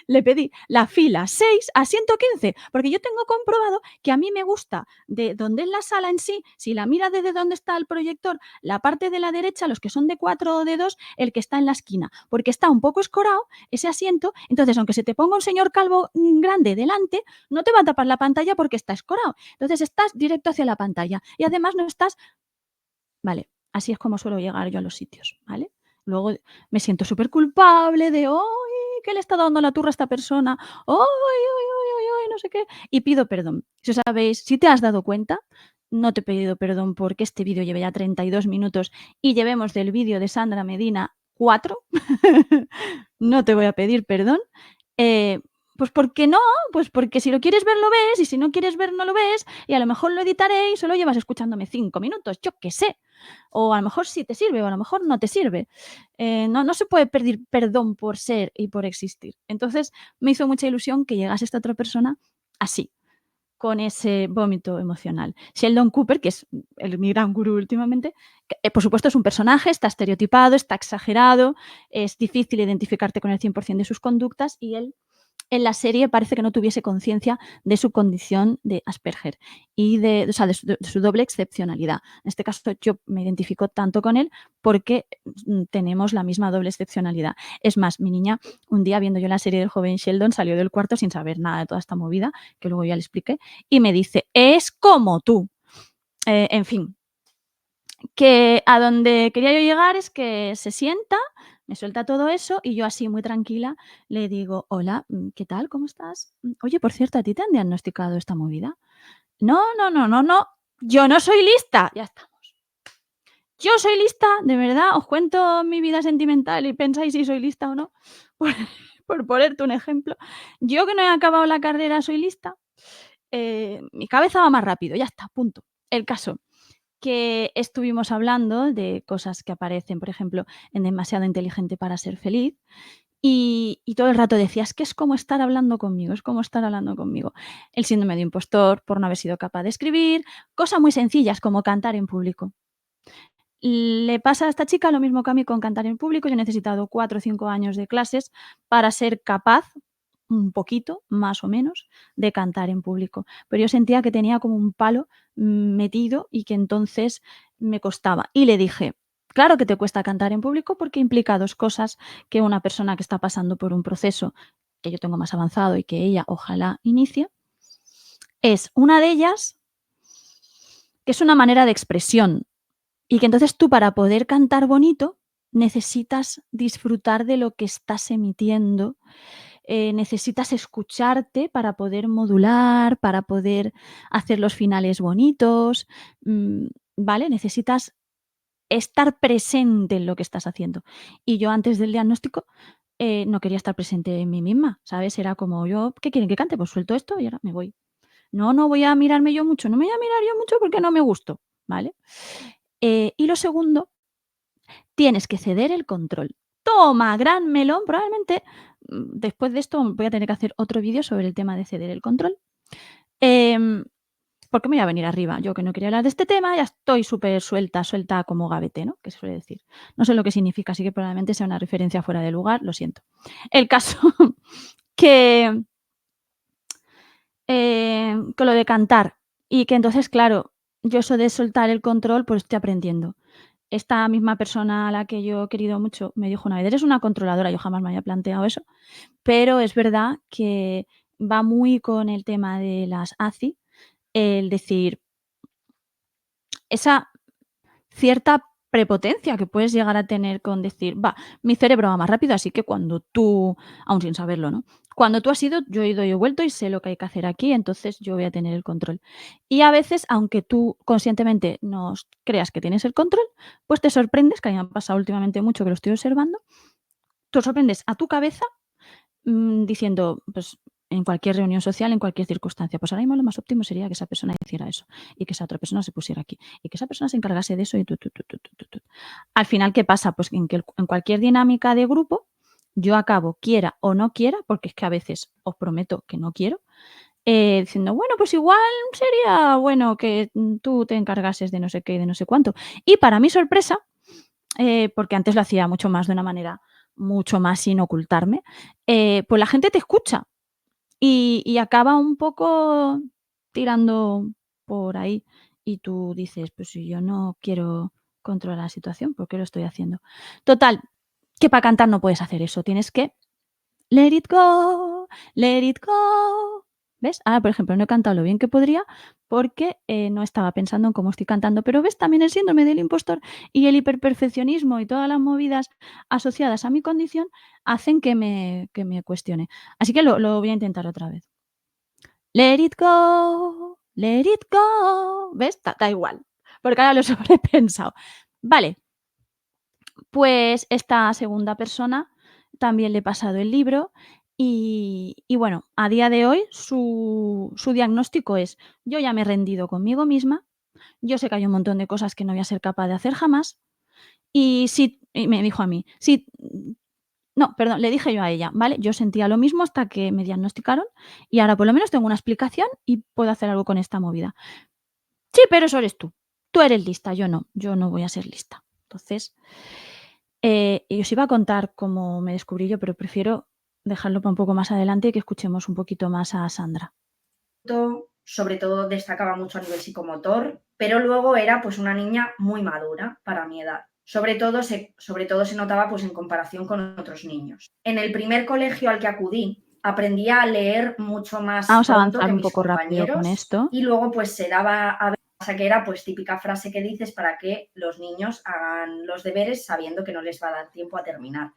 le pedí la fila 6 a 115, porque yo tengo comprobado que a mí me gusta de donde es la sala en sí, si la mira desde donde está el proyector, la parte de la derecha, los que son de 4 o de 2, el que está en la esquina, porque está un poco escorado ese asiento, entonces aunque se te ponga un señor calvo grande delante, no te va a tapar la pantalla porque está escorado. Entonces estás directo hacia la pantalla y además no estás. Vale, así es como suelo llegar yo a los sitios, ¿vale? Luego me siento súper culpable de, ¡ay, que le está dando la turra a esta persona! ¡Ay, ay, ay, ay, ay! No sé qué. Y pido perdón. Si os sabéis, si te has dado cuenta, no te he pedido perdón porque este vídeo lleve ya 32 minutos y llevemos del vídeo de Sandra Medina 4. No te voy a pedir perdón. Eh, pues porque no, pues porque si lo quieres ver lo ves y si no quieres ver no lo ves y a lo mejor lo editaré y solo llevas escuchándome 5 minutos, yo qué sé. O a lo mejor sí te sirve o a lo mejor no te sirve. No se puede pedir perdón por ser y por existir. Entonces me hizo mucha ilusión que llegase esta otra persona así, con ese vómito emocional. Sheldon Cooper, que es mi gran gurú últimamente, que, por supuesto es un personaje, está estereotipado, está exagerado, es difícil identificarte con el 100% de sus conductas y él en la serie parece que no tuviese conciencia de su condición de Asperger y de, o sea, de su doble excepcionalidad. En este caso yo me identifico tanto con él porque tenemos la misma doble excepcionalidad. Es más, mi niña, un día viendo yo la serie del joven Sheldon, salió del cuarto sin saber nada de toda esta movida, que luego ya le expliqué, y me dice, es como tú. En fin, que a donde quería yo llegar es que se sienta, me suelta todo eso y yo así muy tranquila le digo, hola, ¿qué tal? ¿Cómo estás? Oye, por cierto, ¿a ti te han diagnosticado esta movida? No, no, no, no, no, yo no soy lista. Ya estamos. Yo soy lista, de verdad, os cuento mi vida sentimental y pensáis si soy lista o no, por, por ponerte un ejemplo. Yo que no he acabado la carrera soy lista. Mi cabeza va más rápido, ya está, punto. El caso que estuvimos hablando de cosas que aparecen, por ejemplo, en Demasiado inteligente para ser feliz, y todo el rato decía: "Es que es como estar hablando conmigo, es como estar hablando conmigo". El síndrome de impostor por no haber sido capaz de escribir, cosas muy sencillas como cantar en público. Le pasa a esta chica lo mismo que a mí con cantar en público. Yo he necesitado 4 o 5 años de clases para ser capaz, un poquito, más o menos, de cantar en público. Pero yo sentía que tenía como un palo metido y que entonces me costaba. Y le dije, claro que te cuesta cantar en público porque implica 2 cosas que una persona que está pasando por un proceso que yo tengo más avanzado y que ella ojalá inicie, es una de ellas, que es una manera de expresión y que entonces tú para poder cantar bonito necesitas disfrutar de lo que estás emitiendo, necesitas escucharte para poder modular, para poder hacer los finales bonitos, ¿vale? Necesitas estar presente en lo que estás haciendo. Y yo antes del diagnóstico, no quería estar presente en mí misma, ¿sabes? Era como yo, ¿qué quieren que cante? Pues suelto esto y ahora me voy. No, no voy a mirarme yo mucho, no me voy a mirar yo mucho porque no me gusto, ¿vale? Y lo segundo, tienes que ceder el control. Toma, gran melón. Probablemente, después de esto voy a tener que hacer otro vídeo sobre el tema de ceder el control. Em, Porque me voy a venir arriba. Yo que no quería hablar de este tema, ya estoy súper suelta, suelta como gavete, ¿no? Que se suele decir. No sé lo que significa, así que probablemente sea una referencia fuera de lugar, lo siento. El caso que, con lo de cantar y que entonces, claro, yo eso de soltar el control, pues estoy aprendiendo. Esta misma persona a la que yo he querido mucho me dijo una vez: "Eres una controladora", yo jamás me había planteado eso, pero es verdad que va muy con el tema de las ACI, el decir, esa cierta prepotencia que puedes llegar a tener con decir: "Va, mi cerebro va más rápido, así que cuando tú", aún sin saberlo, ¿no? "Cuando tú has ido, yo he ido y he vuelto y sé lo que hay que hacer aquí, entonces yo voy a tener el control". Y a veces, aunque tú conscientemente no creas que tienes el control, pues te sorprendes, que a mí me ha pasado últimamente mucho que lo estoy observando, tú sorprendes a tu cabeza diciendo, pues, en cualquier reunión social, en cualquier circunstancia, pues ahora mismo lo más óptimo sería que esa persona hiciera eso, y que esa otra persona se pusiera aquí, y que esa persona se encargase de eso y tu. Al final, ¿qué pasa? Pues en cualquier dinámica de grupo, yo acabo, quiera o no quiera, porque es que a veces os prometo que no quiero, diciendo, bueno, pues igual sería bueno que tú te encargases de no sé qué y de no sé cuánto. Y para mi sorpresa, porque antes lo hacía mucho más de una manera mucho más sin ocultarme, pues la gente te escucha y acaba un poco tirando por ahí. Y tú dices, pues si yo no quiero controlar la situación, ¿por qué lo estoy haciendo? Total, que para cantar no puedes hacer eso, tienes que let it go, let it go. ¿Ves? Ahora, por ejemplo, no he cantado lo bien que podría porque, no estaba pensando en cómo estoy cantando, pero ¿ves? También el síndrome del impostor y el hiperperfeccionismo y todas las movidas asociadas a mi condición hacen que me cuestione. Así que lo voy a intentar otra vez. Let it go. ¿Ves? Da igual, porque ahora lo he sobrepensado. Vale, pues esta segunda persona también le he pasado el libro y bueno, a día de hoy su diagnóstico es: "Yo ya me he rendido conmigo misma, yo sé que hay un montón de cosas que no voy a ser capaz de hacer jamás, y si", y me dijo a mí, "si", no, perdón, le dije yo a ella, ¿vale? Yo sentía lo mismo hasta que me diagnosticaron y ahora por lo menos tengo una explicación y puedo hacer algo con esta movida. "Sí, pero eso eres tú. Tú eres lista, yo no voy a ser lista". Entonces, y os iba a contar cómo me descubrí yo, pero prefiero dejarlo para un poco más adelante y que escuchemos un poquito más a Sandra. Sobre todo destacaba mucho a nivel psicomotor, pero luego era pues una niña muy madura para mi edad. Sobre todo se notaba pues en comparación con otros niños. En el primer colegio al que acudí, aprendí a leer mucho más Vamos a pronto avanzar que un mis poco rápido con compañeros esto. y luego pues se daba a ver que era pues típica frase que dices para que los niños hagan los deberes sabiendo que no les va a dar tiempo a terminar.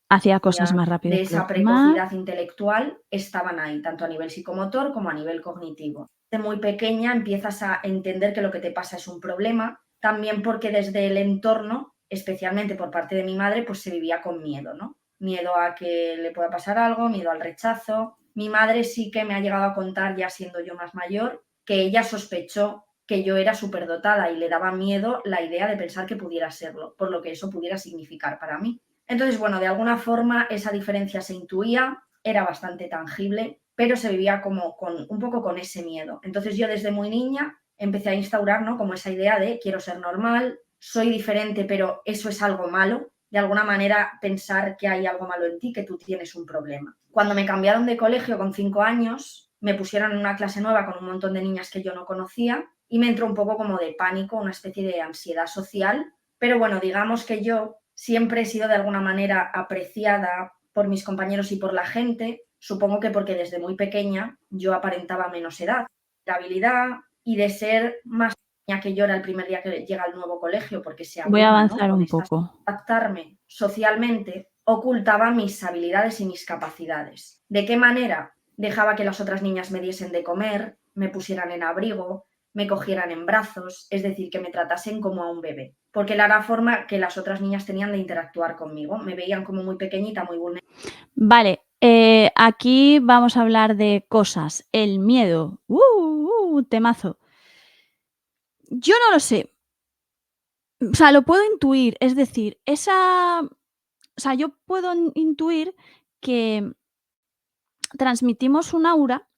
Hacía cosas más rápido De que los esa demás. precocidad intelectual estaban ahí, tanto a nivel psicomotor como a nivel cognitivo. De muy pequeña empiezas a entender que lo que te pasa es un problema, también porque desde el entorno, especialmente por parte de mi madre, pues se vivía con miedo, ¿no? Miedo a que le pueda pasar algo, miedo al rechazo. Mi madre sí que me ha llegado a contar, ya siendo yo más mayor, que ella sospechó que yo era superdotada y le daba miedo la idea de pensar que pudiera serlo, por lo que eso pudiera significar para mí. Entonces, bueno, de alguna forma esa diferencia se intuía, era bastante tangible, pero se vivía como un poco con ese miedo. Entonces yo desde muy niña empecé a instaurar, ¿no? Como esa idea de quiero ser normal, soy diferente, pero eso es algo malo. De alguna manera pensar que hay algo malo en ti, que tú tienes un problema. Cuando me cambiaron de colegio con 5 años, me pusieron en una clase nueva con un montón de niñas que yo no conocía y me entró un poco como de pánico, una especie de ansiedad social. Pero bueno, digamos que yo siempre he sido de alguna manera apreciada por mis compañeros y por la gente, supongo que porque desde muy pequeña yo aparentaba menos edad, de habilidad y de ser más pequeña que yo era el primer día que llega al nuevo colegio, porque se Voy a abruma, ¿no? avanzar Con un estas poco. adaptarme socialmente, ocultaba mis habilidades y mis capacidades. ¿De qué manera? Dejaba que las otras niñas me diesen de comer, me pusieran en abrigo, me cogieran en brazos, es decir, que me tratasen como a un bebé, porque era la forma que las otras niñas tenían de interactuar conmigo. Me veían como muy pequeñita, muy vulnerable. Vale, aquí vamos a hablar de cosas. El miedo. Temazo. Yo no lo sé. O sea, lo puedo intuir. Es decir, yo puedo intuir que transmitimos un aura,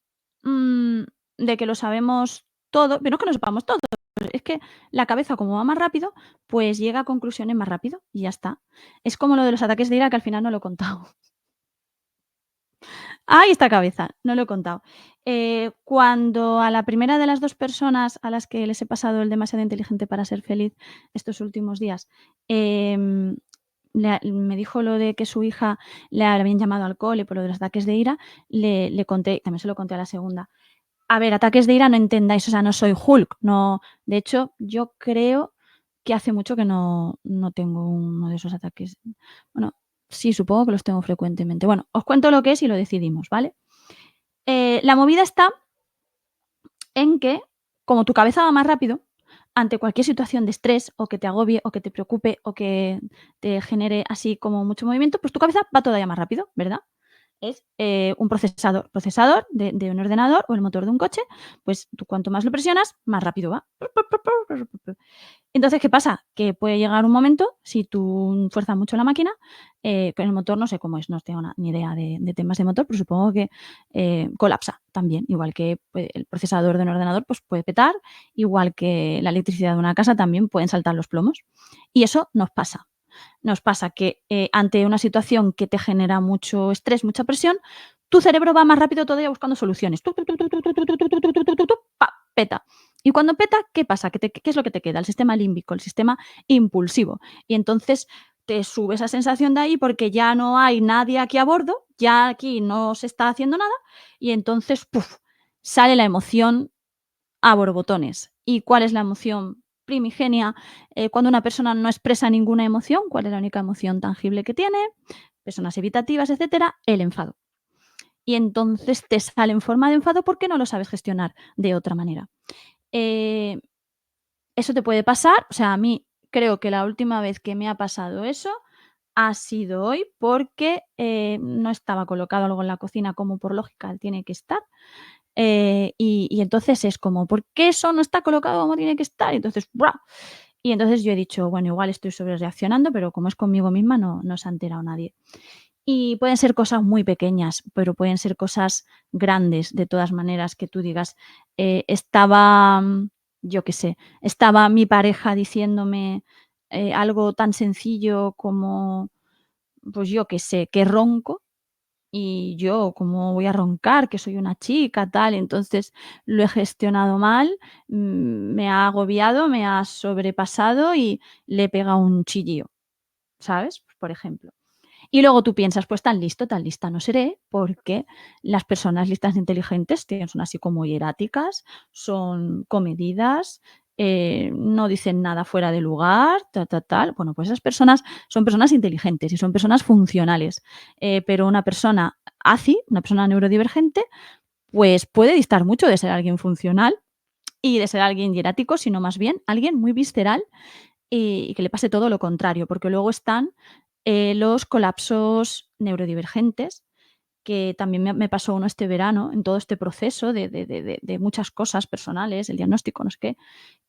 mm, de que lo sabemos todo, pero no es que lo sepamos todo, es que la cabeza, como va más rápido, pues llega a conclusiones más rápido y ya está. Es como lo de los ataques de ira, que al final no lo he contado. Ahí está cabeza, no lo he contado. Cuando a la primera de las 2 personas a las que les he pasado el demasiado inteligente para ser feliz estos últimos días, em, me dijo lo de que su hija le habían llamado al cole por lo de los ataques de ira, le conté, también se lo conté a la segunda. A ver, ataques de ira no entendáis, o sea, no soy Hulk, no. De hecho, yo creo que hace mucho que no tengo uno de esos ataques. Bueno, sí, supongo que los tengo frecuentemente. Bueno, os cuento lo que es y lo decidimos, ¿vale? La movida está en que, como tu cabeza va más rápido, ante cualquier situación de estrés, o que te agobie, o que te preocupe, o que te genere así como mucho movimiento, pues tu cabeza va todavía más rápido, ¿verdad? Es, un procesador de un ordenador o el motor de un coche, pues tú cuanto más lo presionas, más rápido va. Entonces, ¿qué pasa? Que puede llegar un momento, si tú fuerzas mucho la máquina, con el motor no sé cómo es, no tengo ni idea de temas de motor, pero supongo que colapsa también, igual que el procesador de un ordenador pues puede petar, igual que la electricidad de una casa también pueden saltar los plomos. Y eso nos pasa. Nos pasa que ante una situación que te genera mucho estrés, mucha presión, tu cerebro va más rápido todavía buscando soluciones. Pa, peta. Y cuando peta, ¿qué pasa? ¿Qué es lo que te queda? El sistema límbico, el sistema impulsivo. Y entonces te sube esa sensación de ahí porque ya no hay nadie aquí a bordo, ya aquí no se está haciendo nada y entonces, ¡puf!, sale la emoción a borbotones. ¿Y cuál es la emoción primigenia cuando una persona no expresa ninguna emoción? ¿Cuál es la única emoción tangible que tiene? Personas evitativas, etcétera, el enfado. Y entonces te sale en forma de enfado porque no lo sabes gestionar de otra manera. Eh, Eso te puede pasar, o sea, a mí creo que la última vez que me ha pasado eso ha sido hoy porque no estaba colocado algo en la cocina como por lógica tiene que estar. Y entonces es como, ¿por qué eso no está colocado como tiene que estar? Y entonces, ¡buah! Y entonces yo he dicho, bueno, igual estoy sobrereaccionando, pero como es conmigo misma, no se ha enterado nadie. Y pueden ser cosas muy pequeñas, pero pueden ser cosas grandes, de todas maneras, que tú digas, yo qué sé, estaba mi pareja diciéndome algo tan sencillo como, pues yo qué sé, que ronco, y yo, ¿cómo voy a roncar? Que soy una chica, tal. Entonces, lo he gestionado mal, me ha agobiado, me ha sobrepasado y le he pegado un chillío, ¿sabes? Por ejemplo. Y luego tú piensas, pues tan listo, tan lista no seré, porque las personas listas e inteligentes son así como hieráticas, son comedidas, no dicen nada fuera de lugar, tal. Bueno, pues esas personas son personas inteligentes y son personas funcionales. Pero una persona ACI, una persona neurodivergente, pues puede distar mucho de ser alguien funcional y de ser alguien hierático, sino más bien alguien muy visceral y que le pase todo lo contrario, porque luego están los colapsos neurodivergentes, que también me pasó uno este verano, en todo este proceso de muchas cosas personales, el diagnóstico, no sé qué,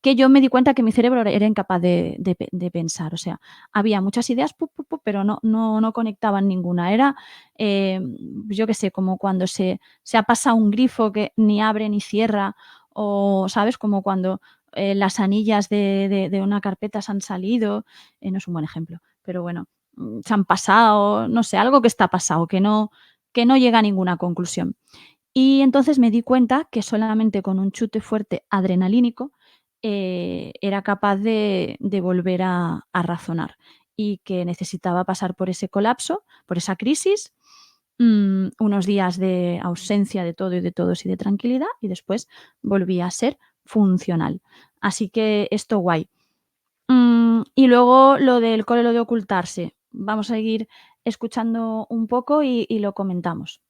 que yo me di cuenta que mi cerebro era incapaz de pensar. O sea, había muchas ideas, pero no conectaban ninguna. Era, yo qué sé, como cuando se ha pasado un grifo que ni abre ni cierra, o, ¿sabes? Como cuando las anillas de una carpeta se han salido, no es un buen ejemplo, pero bueno, se han pasado, no sé, algo que está pasado, que no llega a ninguna conclusión. Y entonces me di cuenta que solamente con un chute fuerte adrenalínico era capaz de volver a razonar y que necesitaba pasar por ese colapso, por esa crisis, unos días de ausencia de todo y de todos y de tranquilidad, y después volvía a ser funcional. Así que esto guay. Y luego lo del cole, lo de ocultarse. Vamos a seguir escuchando un poco y lo comentamos.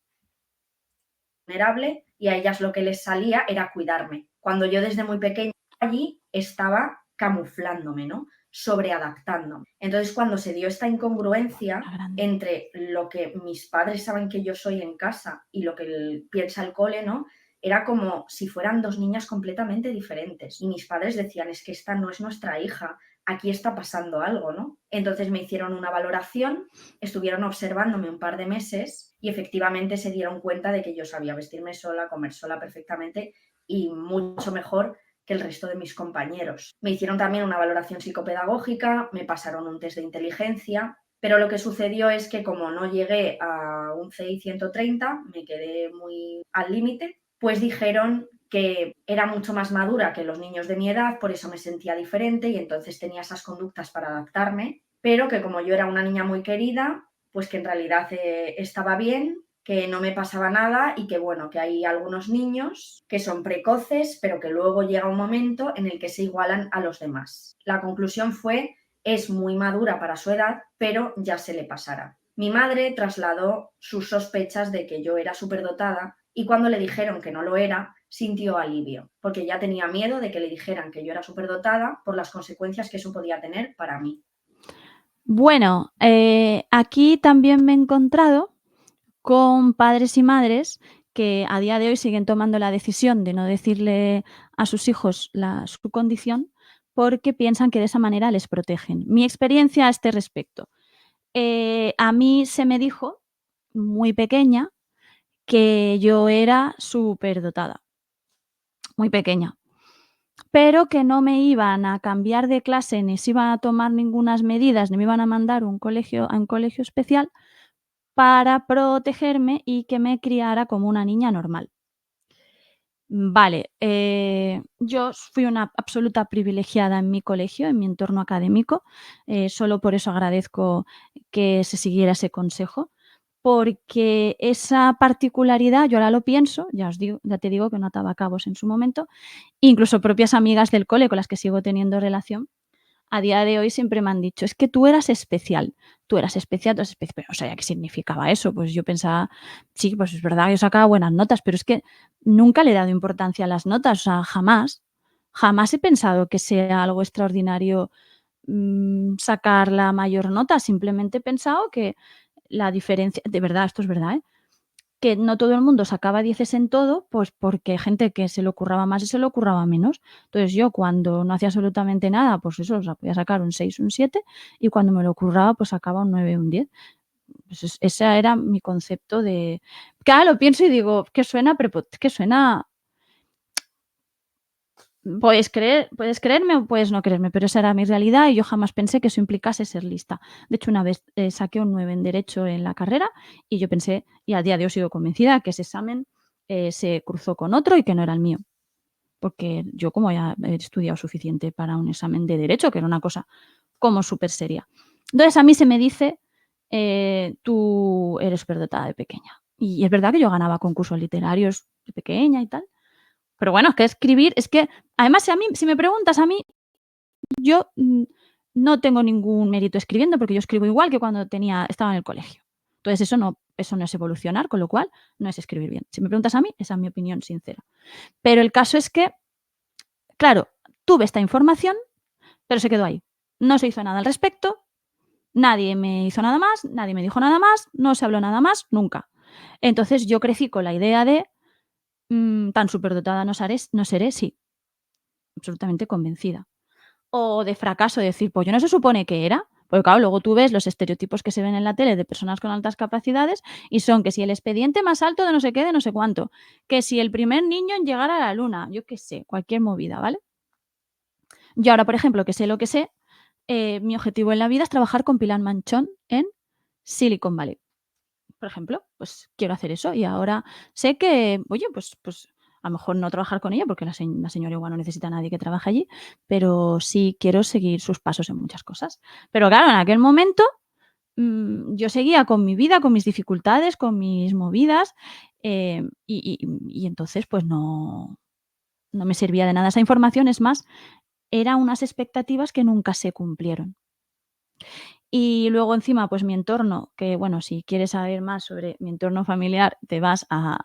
Vulnerable y a ellas lo que les salía era cuidarme. Cuando yo desde muy pequeña allí estaba camuflándome, ¿no? Sobreadaptándome. Entonces, cuando se dio esta incongruencia La grande. entre lo que mis padres saben que yo soy en casa y lo que piensa el cole, ¿no? Era como si fueran dos niñas completamente diferentes. Y mis padres decían, es que esta no es nuestra hija, aquí está pasando algo, ¿no? Entonces me hicieron una valoración, estuvieron observándome un par de meses y efectivamente se dieron cuenta de que yo sabía vestirme sola, comer sola perfectamente y mucho mejor que el resto de mis compañeros. Me hicieron también una valoración psicopedagógica, me pasaron un test de inteligencia, pero lo que sucedió es que como no llegué a un CI 130, me quedé muy al límite, pues dijeron que era mucho más madura que los niños de mi edad, por eso me sentía diferente y entonces tenía esas conductas para adaptarme, pero que como yo era una niña muy querida, pues que en realidad estaba bien, que no me pasaba nada y que bueno, que hay algunos niños que son precoces, pero que luego llega un momento en el que se igualan a los demás. La conclusión fue, es muy madura para su edad, pero ya se le pasará. Mi madre trasladó sus sospechas de que yo era superdotada y cuando le dijeron que no lo era, sintió alivio, porque ya tenía miedo de que le dijeran que yo era superdotada por las consecuencias que eso podía tener para mí. Bueno, aquí también me he encontrado con padres y madres que a día de hoy siguen tomando la decisión de no decirle a sus hijos su condición porque piensan que de esa manera les protegen. Mi experiencia a este respecto. A mí se me dijo, muy pequeña, que yo era superdotada, muy pequeña, pero que no me iban a cambiar de clase, ni se iban a tomar ningunas medidas, ni me iban a mandar a un colegio especial para protegerme y que me criara como una niña normal. Vale, yo fui una absoluta privilegiada en mi colegio, en mi entorno académico, solo por eso agradezco que se siguiera ese consejo, porque esa particularidad, yo ahora lo pienso, ya te digo que no ataba cabos en su momento, incluso propias amigas del cole con las que sigo teniendo relación, a día de hoy siempre me han dicho: "Es que tú eras especial, tú eras espe", pero no sabía qué significaba eso. Pues yo pensaba, sí, pues es verdad, yo sacaba buenas notas, pero es que nunca le he dado importancia a las notas, o sea, jamás, jamás he pensado que sea algo extraordinario, sacar la mayor nota, simplemente he pensado que la diferencia de verdad, esto es verdad, ¿eh? Que no todo el mundo sacaba dieces en todo, pues porque hay gente que se le curraba más y se le curraba menos. Entonces yo cuando no hacía absolutamente nada, pues eso, o sea, podía sacar un 6 un 7 y cuando me lo curraba, pues sacaba un 9 un 10. Pues ese era mi concepto de que ahora lo pienso y digo, que suena puedes creerme o puedes no creerme, pero esa era mi realidad y yo jamás pensé que eso implicase ser lista. De hecho, una vez, saqué un 9 en derecho en la carrera y yo pensé, y a día de hoy sigo convencida, que ese examen, se cruzó con otro y que no era el mío, porque yo como ya he estudiado suficiente para un examen de derecho, que era una cosa como súper seria. Entonces, a mí se me dice, tú eres superdotada de pequeña. Y es verdad que yo ganaba concursos literarios de pequeña y tal, pero bueno, es que escribir es que además, si me preguntas a mí, yo, no tengo ningún mérito escribiendo, porque yo escribo igual que cuando estaba en el colegio. Entonces, eso no es evolucionar, con lo cual no es escribir bien. Si me preguntas a mí, esa es mi opinión sincera. Pero el caso es que, claro, tuve esta información, pero se quedó ahí. No se hizo nada al respecto, nadie me hizo nada más, nadie me dijo nada más, no se habló nada más, nunca. Entonces, yo crecí con la idea de, tan superdotada no seré, sí, absolutamente convencida. O de fracaso, de decir, pues yo no se supone que era. Porque claro, luego tú ves los estereotipos que se ven en la tele de personas con altas capacidades y son que si el expediente más alto de no sé qué, de no sé cuánto, que si el primer niño en llegar a la luna, yo qué sé, cualquier movida, ¿vale? Yo ahora, por ejemplo, que sé lo que sé, mi objetivo en la vida es trabajar con Pilar Manchón en Silicon Valley. Por ejemplo, pues quiero hacer eso y ahora sé que, oye, pues A lo mejor no trabajar con ella, porque la señora igual no necesita a nadie que trabaje allí, pero sí quiero seguir sus pasos en muchas cosas. Pero claro, en aquel momento, yo seguía con mi vida, con mis dificultades, con mis movidas, y entonces, pues no me servía de nada esa información. Es más, eran unas expectativas que nunca se cumplieron. Y luego encima, pues mi entorno, que bueno, si quieres saber más sobre mi entorno familiar, te vas a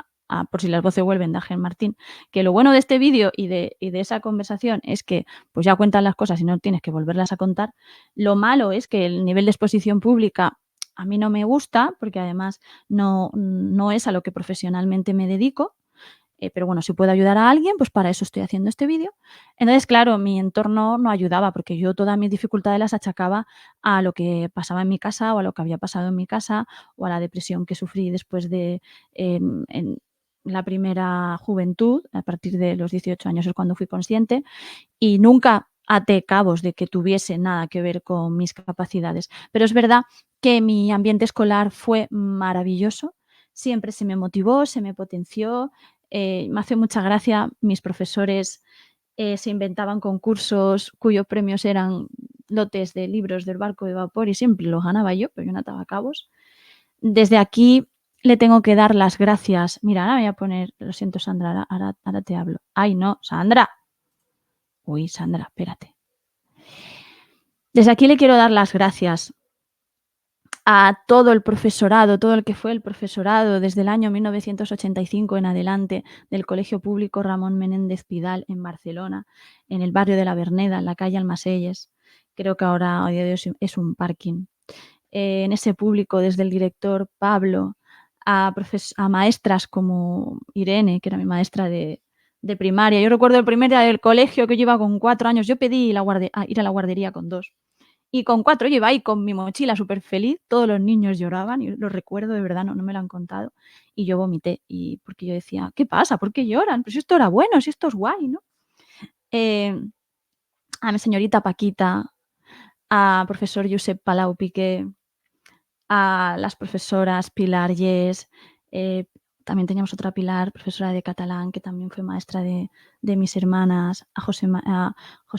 Por si las voces vuelven, de Ángel Martín, que lo bueno de este vídeo y de esa conversación es que, pues ya cuentan las cosas y no tienes que volverlas a contar. Lo malo es que el nivel de exposición pública a mí no me gusta, porque además no es a lo que profesionalmente me dedico. Pero bueno, si puedo ayudar a alguien, pues para eso estoy haciendo este vídeo. Entonces, claro, mi entorno no ayudaba, porque yo todas mis dificultades las achacaba a lo que pasaba en mi casa, o a lo que había pasado en mi casa, o a la depresión que sufrí después de, en la primera juventud. A partir de los 18 años es cuando fui consciente, y nunca até cabos de que tuviese nada que ver con mis capacidades. Pero es verdad que mi ambiente escolar fue maravilloso, siempre se me motivó, se me potenció. Me hace mucha gracia, mis profesores se inventaban concursos cuyos premios eran lotes de libros del Barco de Vapor, y siempre los ganaba yo, pero yo no ataba cabos. Desde aquí le tengo que dar las gracias. Mira, ahora me voy a poner, lo siento, Sandra, ahora te hablo. Ay, no, Sandra. Uy, Sandra, espérate. Desde aquí le quiero dar las gracias a todo el profesorado, todo el que fue el profesorado desde el año 1985 en adelante, del Colegio Público Ramón Menéndez Pidal en Barcelona, en el barrio de la Verneda, en la calle Almaselles. Creo que ahora a día de hoy es un parking. En ese público, desde el director Pablo a maestras como Irene, que era mi maestra de primaria. Yo recuerdo el primer día del colegio, que yo iba con 4 años. Yo pedí ir a la guardería con 2. Y con 4 yo iba ahí con mi mochila súper feliz. Todos los niños lloraban, y lo recuerdo, de verdad, no me lo han contado. Y yo vomité, porque yo decía: "¿Qué pasa? ¿Por qué lloran? Pues si esto era bueno, si esto es guay", ¿no? Eh, a mi señorita Paquita, a profesor Josep Palau Piqué, a las profesoras Pilar Yes, también teníamos otra Pilar, profesora de catalán, que también fue maestra de mis hermanas, a José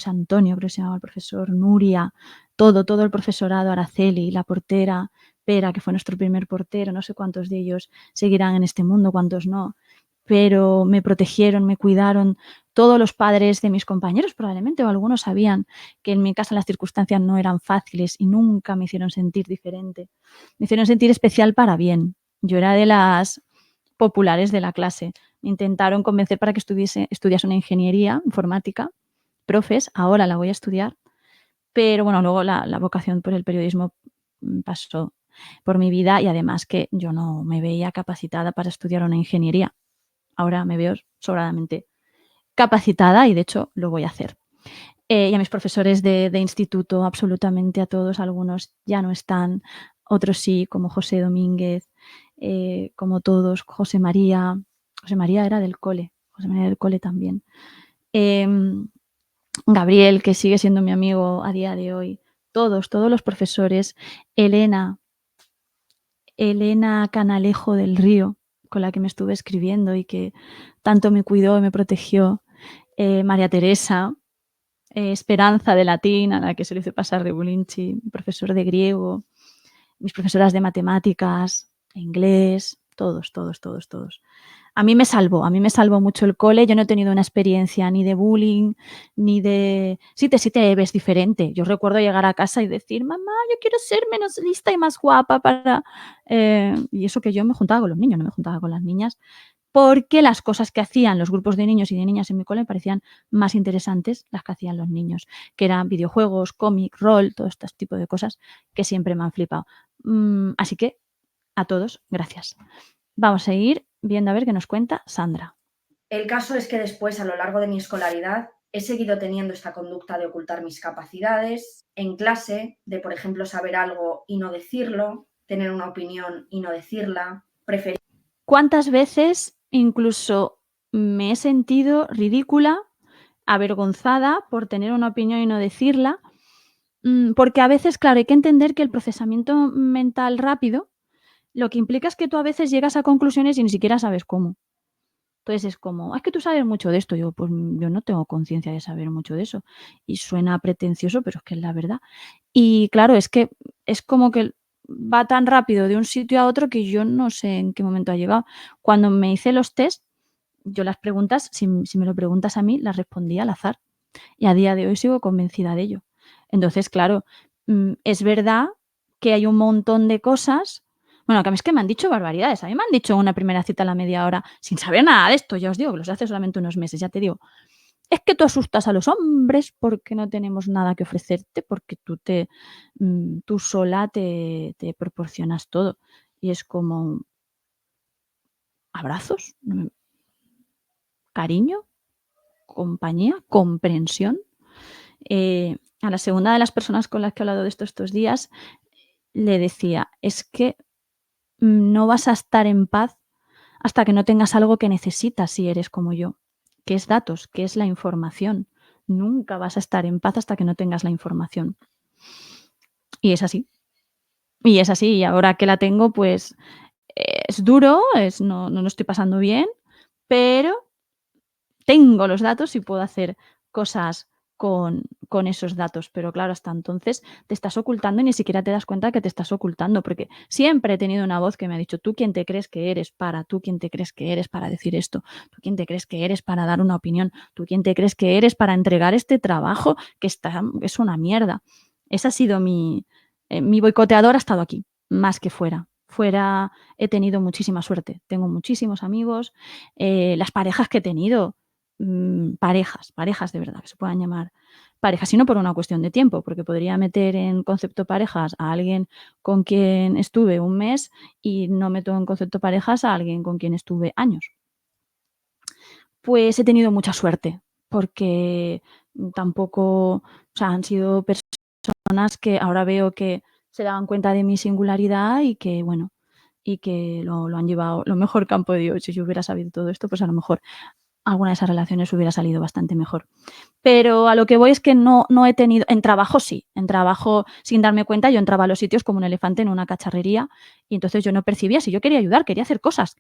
Antonio, creo que se llamaba el profesor, Nuria, todo el profesorado, Araceli, la portera, Pera, que fue nuestro primer portero. No sé cuántos de ellos seguirán en este mundo, cuántos no, pero me protegieron, me cuidaron. Todos los padres de mis compañeros probablemente, o algunos, sabían que en mi casa las circunstancias no eran fáciles, y nunca me hicieron sentir diferente. Me hicieron sentir especial para bien. Yo era de las populares de la clase. Me intentaron convencer para que estudiase una ingeniería informática, profes, ahora la voy a estudiar, pero bueno, luego la vocación por el periodismo pasó por mi vida, y además que yo no me veía capacitada para estudiar una ingeniería. Ahora me veo sobradamente capacitada, y de hecho lo voy a hacer. Y a mis profesores de instituto, absolutamente a todos. Algunos ya no están, otros sí, como José Domínguez, como todos, José María. José María era del cole, José María del cole también. Gabriel, que sigue siendo mi amigo a día de hoy. Todos los profesores. Elena Canalejo del Río, con la que me estuve escribiendo y que tanto me cuidó y me protegió. María Teresa, Esperanza de latín, a la que se le hizo pasar de Bulinchi, mi profesor de griego, mis profesoras de matemáticas, inglés, todos. A mí me salvó mucho el cole. Yo no he tenido una experiencia ni de bullying, ni de... Sí te ves diferente. Yo recuerdo llegar a casa y decir: "Mamá, yo quiero ser menos lista y más guapa para..." Y eso que yo me juntaba con los niños, no me juntaba con las niñas, porque las cosas que hacían los grupos de niños y de niñas en mi cole me parecían más interesantes las que hacían los niños, que eran videojuegos, cómic, rol, todo este tipo de cosas que siempre me han flipado. Así que a todos, gracias. Vamos a ir viendo a ver qué nos cuenta Sandra. El caso es que después, a lo largo de mi escolaridad, he seguido teniendo esta conducta de ocultar mis capacidades en clase, de, por ejemplo, saber algo y no decirlo, tener una opinión y no decirla, preferir... ¿Cuántas veces incluso me he sentido ridícula, avergonzada por tener una opinión y no decirla? Porque a veces, claro, hay que entender que el procesamiento mental rápido lo que implica es que tú a veces llegas a conclusiones y ni siquiera sabes cómo. Entonces es como, es que tú sabes mucho de esto. Yo, pues yo no tengo conciencia de saber mucho de eso. Y suena pretencioso, pero es que es la verdad. Y claro, es que es como que va tan rápido de un sitio a otro que yo no sé en qué momento ha llegado. Cuando me hice los test, yo las preguntas, si me lo preguntas a mí, las respondía al azar. Y a día de hoy sigo convencida de ello. Entonces, claro, es verdad que hay un montón de cosas. Bueno, que a mí es que me han dicho barbaridades. A mí me han dicho en una primera cita a la media hora, sin saber nada de esto, ya os digo, que los hace solamente unos meses, ya te digo. Es que tú asustas a los hombres porque no tenemos nada que ofrecerte, porque tú sola te proporcionas todo. Y es como abrazos, cariño, compañía, comprensión. A la segunda de las personas con las que he hablado de esto estos días, le decía: "Es que no vas a estar en paz hasta que no tengas algo que necesitas si eres como yo, que es datos, que es la información. Nunca vas a estar en paz hasta que no tengas la información". Y es así. Y es así, y ahora que la tengo, pues, es duro, no lo estoy pasando bien, pero tengo los datos y puedo hacer cosas con esos datos, pero claro, hasta entonces te estás ocultando y ni siquiera te das cuenta que te estás ocultando, porque siempre he tenido una voz que me ha dicho: "¿Tú quién te crees que eres para? ¿Tú quién te crees que eres para decir esto? ¿Tú quién te crees que eres para dar una opinión? ¿Tú quién te crees que eres para entregar este trabajo que es una mierda?". Ese ha sido mi boicoteador ha estado aquí, más que fuera. Fuera he tenido muchísima suerte, tengo muchísimos amigos, las parejas que he tenido, parejas de verdad, que se puedan llamar parejas, y no por una cuestión de tiempo, porque podría meter en concepto parejas a alguien con quien estuve un mes y no meto en concepto parejas a alguien con quien estuve años. Pues he tenido mucha suerte, porque tampoco, o sea, han sido personas que ahora veo que se daban cuenta de mi singularidad y que, bueno, y que lo han llevado lo mejor que han podido. Si yo hubiera sabido todo esto, pues a lo mejor alguna de esas relaciones hubiera salido bastante mejor. Pero a lo que voy es que no he tenido en trabajo sí, en trabajo sin darme cuenta yo entraba a los sitios como un elefante en una cacharrería y entonces yo no percibía si yo quería ayudar, quería hacer cosas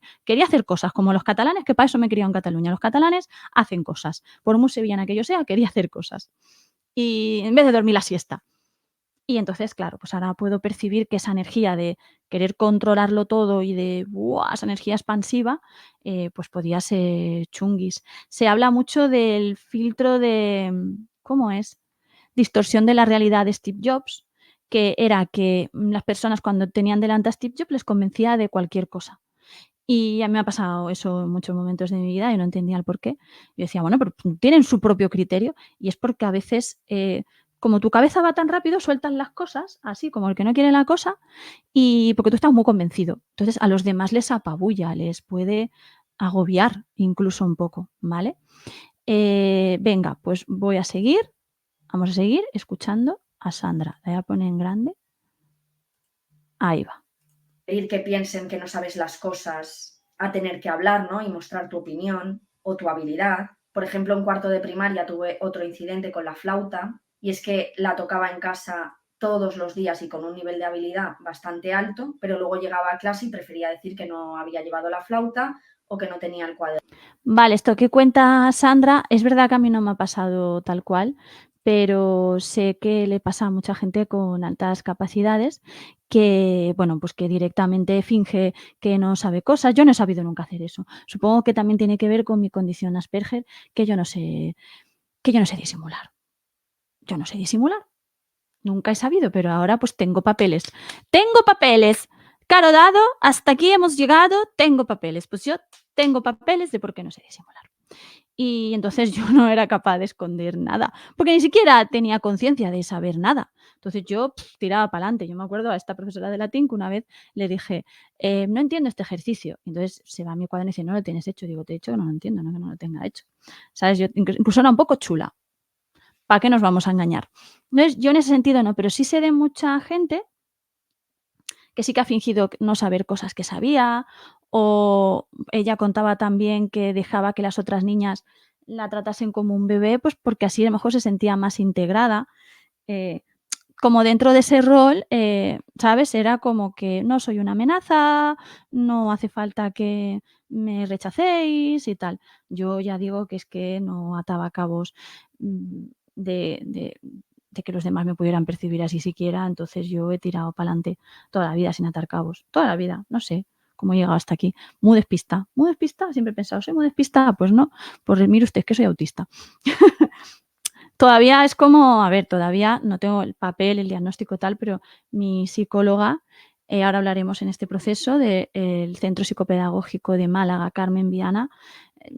como los catalanes, que para eso me he criado en Cataluña. Los catalanes hacen cosas, por muy sevillana que yo sea, quería hacer cosas. Y en vez de dormir la siesta. Y entonces, claro, pues ahora puedo percibir que esa energía de querer controlarlo todo y de, ¡buah!, esa energía expansiva, pues podía ser chunguis. Se habla mucho del filtro de, ¿cómo es? Distorsión de la realidad de Steve Jobs, que era que, las personas cuando tenían delante a Steve Jobs les convencía de cualquier cosa. Y a mí me ha pasado eso en muchos momentos de mi vida y no entendía el porqué. Yo decía: "Bueno, pero tienen su propio criterio", y es porque a veces, como tu cabeza va tan rápido, sueltas las cosas, así como el que no quiere la cosa, y porque tú estás muy convencido. Entonces, a los demás les apabulla, les puede agobiar incluso un poco, ¿vale? Venga, pues vamos a seguir escuchando a Sandra. La voy a poner en grande. Ahí va. Pedir que piensen que no sabes las cosas a tener que hablar, ¿no? Y mostrar tu opinión o tu habilidad. Por ejemplo, en cuarto de primaria tuve otro incidente con la flauta y es que la tocaba en casa todos los días y con un nivel de habilidad bastante alto, pero luego llegaba a clase y prefería decir que no había llevado la flauta o que no tenía el cuaderno. Vale, esto que cuenta Sandra, es verdad que a mí no me ha pasado tal cual, pero sé que le pasa a mucha gente con altas capacidades que, bueno, pues que directamente finge que no sabe cosas. Yo no he sabido nunca hacer eso. Supongo que también tiene que ver con mi condición Asperger, que yo no sé disimular. Yo no sé disimular. Nunca he sabido, pero ahora pues tengo papeles. Tengo papeles. Caro dado, hasta aquí hemos llegado, tengo papeles. Pues yo tengo papeles de por qué no sé disimular. Y entonces yo no era capaz de esconder nada, porque ni siquiera tenía conciencia de saber nada. Entonces yo tiraba para adelante. Yo me acuerdo a esta profesora de latín que una vez le dije, no entiendo este ejercicio. Entonces se va a mi cuaderno y dice, no lo tienes hecho. Digo, te he dicho que no lo entiendo, no que no lo tenga hecho. ¿Sabes? Yo incluso era un poco chula. ¿Para qué nos vamos a engañar? Entonces yo en ese sentido no, pero sí sé de mucha gente que sí que ha fingido no saber cosas que sabía, o ella contaba también que dejaba que las otras niñas la tratasen como un bebé, pues porque así a lo mejor se sentía más integrada. Eh, como dentro de ese rol, ¿sabes? Era como que no soy una amenaza, no hace falta que me rechacéis y tal. Yo ya digo que es que no ataba cabos, de de que los demás me pudieran percibir así siquiera, entonces yo he tirado pa'lante toda la vida sin atar cabos, toda la vida, no sé cómo he llegado hasta aquí. Muy despistada, siempre he pensado: "¿Soy muy despistada?". Pues no, pues mire usted, es que soy autista. Todavía es como, a ver, todavía no tengo el papel, el diagnóstico tal, pero mi psicóloga, ahora hablaremos en este proceso del Centro Psicopedagógico de Málaga, Carmen Viana,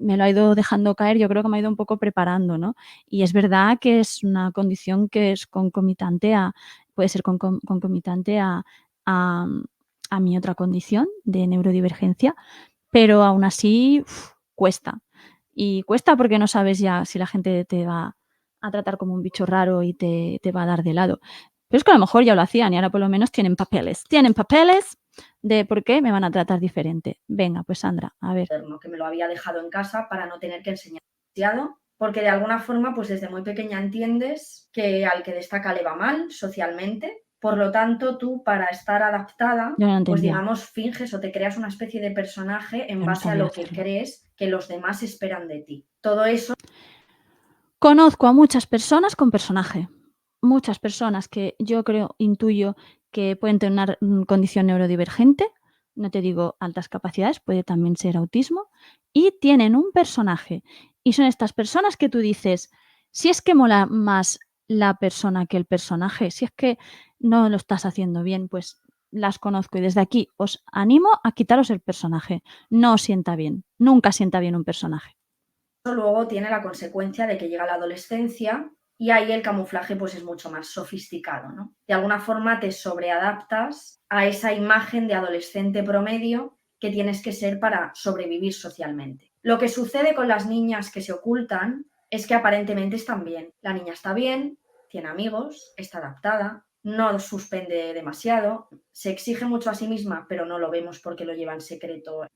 me lo ha ido dejando caer, yo creo que me ha ido un poco preparando, ¿no? Y es verdad que es una condición que es concomitante a puede ser concomitante a, mm, a mi otra condición de neurodivergencia, pero aún así, cuesta. Y cuesta porque no sabes ya si la gente te va a tratar como un bicho raro y te va a dar de lado. Pero es que a lo mejor ya lo hacían y ahora por lo menos tienen papeles. Tienen papeles de por qué me van a tratar diferente. Venga, pues Sandra, a ver. que me lo había dejado en casa para no tener que enseñar demasiado, porque de alguna forma, pues desde muy pequeña entiendes que al que destaca le va mal socialmente, por lo tanto, tú para estar adaptada, Yo no lo pues entendía, digamos, finges o te creas una especie de personaje en yo no base a sabía lo que hacerlo. crees que los demás esperan de ti. Todo eso Conozco a muchas personas con personaje. Muchas personas que yo creo, intuyo que pueden tener una condición neurodivergente, no te digo altas capacidades, puede también ser autismo, y tienen un personaje. Y son estas personas que tú dices, si es que mola más la persona que el personaje, si es que no lo estás haciendo bien, pues las conozco y desde aquí os animo a quitaros el personaje. No os sienta bien, nunca sienta bien un personaje. luego tiene la consecuencia de que llega la adolescencia y ahí el camuflaje pues es mucho más sofisticado, ¿no? De alguna forma te sobreadaptas a esa imagen de adolescente promedio que tienes que ser para sobrevivir socialmente. Lo que sucede con las niñas que se ocultan es que aparentemente están bien. La niña está bien, tiene amigos, está adaptada, no suspende demasiado, se exige mucho a sí misma, pero no lo vemos porque lo lleva en secreto.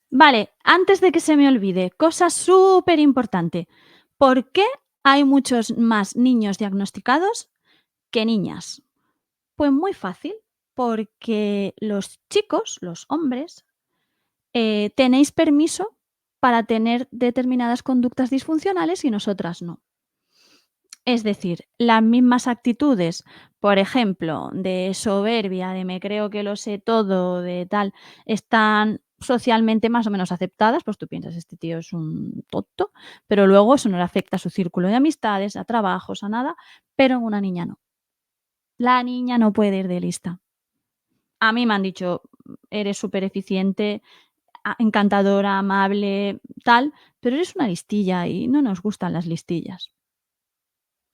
Vale, antes de que se me olvide, cosa súper importante. ¿Por qué hay muchos más niños diagnosticados que niñas? Pues muy fácil, porque los chicos, los hombres, tenéis permiso para tener determinadas conductas disfuncionales y nosotras no. Es decir, las mismas actitudes, por ejemplo, de soberbia, de me creo que lo sé todo, de tal, están socialmente más o menos aceptadas, pues tú piensas, este tío es un tonto, pero luego eso no le afecta a su círculo de amistades, a trabajos, a nada, pero en una niña no. La niña no puede ir de lista. A mí me han dicho, eres súper eficiente, encantadora, amable, tal, pero eres una listilla y no nos gustan las listillas.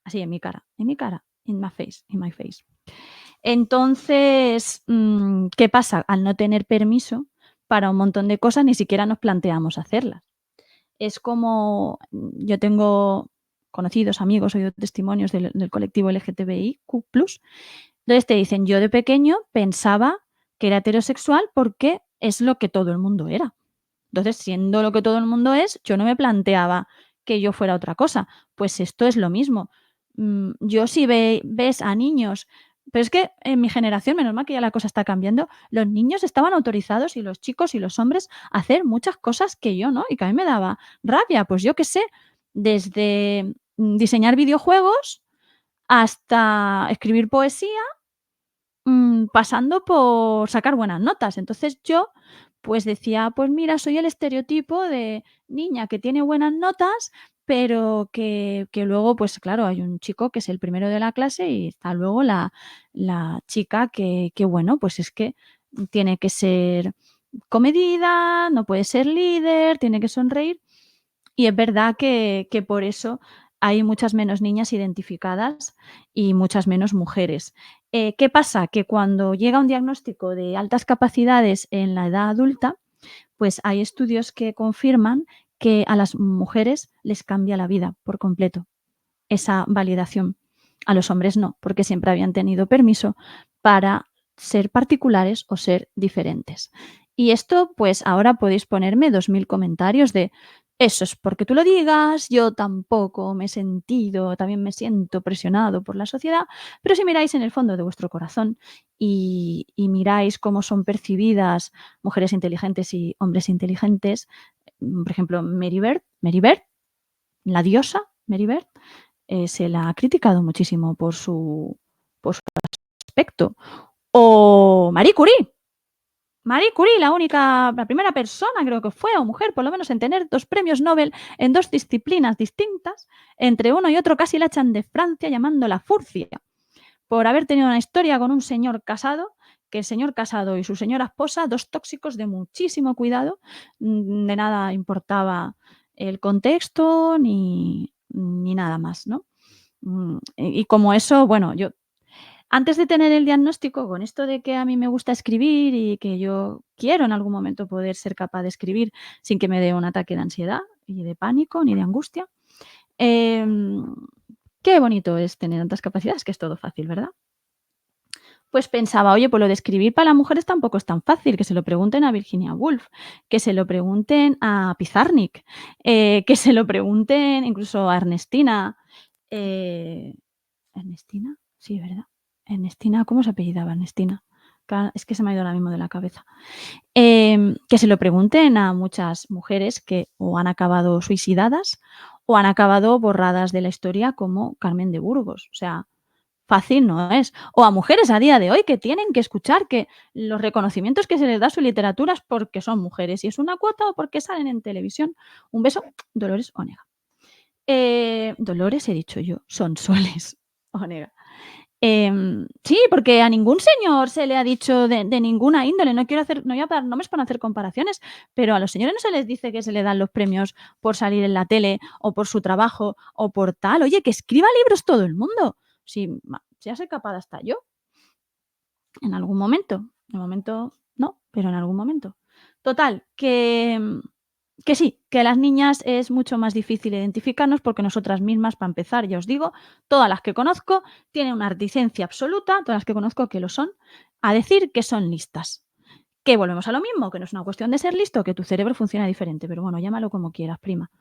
Así en mi cara, in my face. Entonces, ¿qué pasa? Al no tener permiso para un montón de cosas, ni siquiera nos planteamos hacerlas. Es como, yo tengo conocidos, amigos, he oído testimonios del colectivo LGTBIQ+, entonces te dicen: "Yo de pequeño pensaba que era heterosexual porque es lo que todo el mundo era". Entonces, siendo lo que todo el mundo es, yo no me planteaba que yo fuera otra cosa. Pues esto es lo mismo. Yo si ves a niños, pero es que en mi generación, menos mal que ya la cosa está cambiando, los niños estaban autorizados y los chicos y los hombres a hacer muchas cosas que yo no, y que a mí me daba rabia. Pues yo qué sé, desde diseñar videojuegos hasta escribir poesía, pasando por sacar buenas notas. Entonces yo, pues decía, pues mira, soy el estereotipo de niña que tiene buenas notas, pero que luego, pues claro, hay un chico que es el primero de la clase y está luego la chica que bueno, pues es que tiene que ser comedida, no puede ser líder, tiene que sonreír. Y es verdad que por eso hay muchas menos niñas identificadas y muchas menos mujeres. ¿Qué pasa? Que cuando llega un diagnóstico de altas capacidades en la edad adulta, pues hay estudios que confirman que a las mujeres les cambia la vida por completo esa validación. A los hombres no, porque siempre habían tenido permiso para ser particulares o ser diferentes. Y esto, pues ahora podéis ponerme 2000 comentarios de Eso es porque tú lo digas, yo tampoco me he sentido, también me siento presionado por la sociedad, pero si miráis en el fondo de vuestro corazón y miráis cómo son percibidas mujeres inteligentes y hombres inteligentes, por ejemplo, Mary Bird, la diosa Mary Bird, se la ha criticado muchísimo por su aspecto. O Marie Curie. Marie Curie, la primera persona creo que fue, o mujer por lo menos, en tener 2 premios Nobel en 2 disciplinas distintas, entre uno y otro casi la echan de Francia llamándola furcia, por haber tenido una historia con un señor casado, que el señor casado y su señora esposa, 2 tóxicos de muchísimo cuidado, de nada importaba el contexto ni nada más, ¿no? Y como eso, bueno, yo antes de tener el diagnóstico, con esto de que a mí me gusta escribir y que yo quiero en algún momento poder ser capaz de escribir sin que me dé un ataque de ansiedad y de pánico ni de angustia, em, qué bonito es tener tantas capacidades, que es todo fácil, ¿verdad? Pues pensaba, oye, pues lo de escribir para las mujeres tampoco es tan fácil, que se lo pregunten a Virginia Woolf, que se lo pregunten a Pizarnik, que se lo pregunten incluso a Ernestina. ¿Ernestina? Sí, ¿verdad? Ernestina, ¿cómo se apellidaba Ernestina? Es que se me ha ido ahora mismo de la cabeza. Que se lo pregunten a muchas mujeres que o han acabado suicidadas o han acabado borradas de la historia como Carmen de Burgos. O sea, fácil no es. O a mujeres a día de hoy que tienen que escuchar que los reconocimientos que se les da a su literatura es porque son mujeres y es una cuota o porque salen en televisión. Un beso, Dolores Onega. Dolores he dicho yo, Sonsoles Onega. Sí, porque a ningún señor se le ha dicho de ninguna índole, no quiero hacer, no voy a dar nombres para no hacer comparaciones, pero a los señores no se les dice que se le dan los premios por salir en la tele o por su trabajo o por tal. Oye, que escriba libros todo el mundo. Sí, ya soy capaz hasta yo, en algún momento. De momento no, pero en algún momento. Total, que sí, que a las niñas es mucho más difícil identificarnos porque nosotras mismas, para empezar, ya os digo, todas las que conozco tienen una reticencia absoluta, todas las que conozco que lo son, a decir que son listas. Que volvemos a lo mismo, que no es una cuestión de ser listo, que tu cerebro funciona diferente, pero bueno, llámalo como quieras, prima.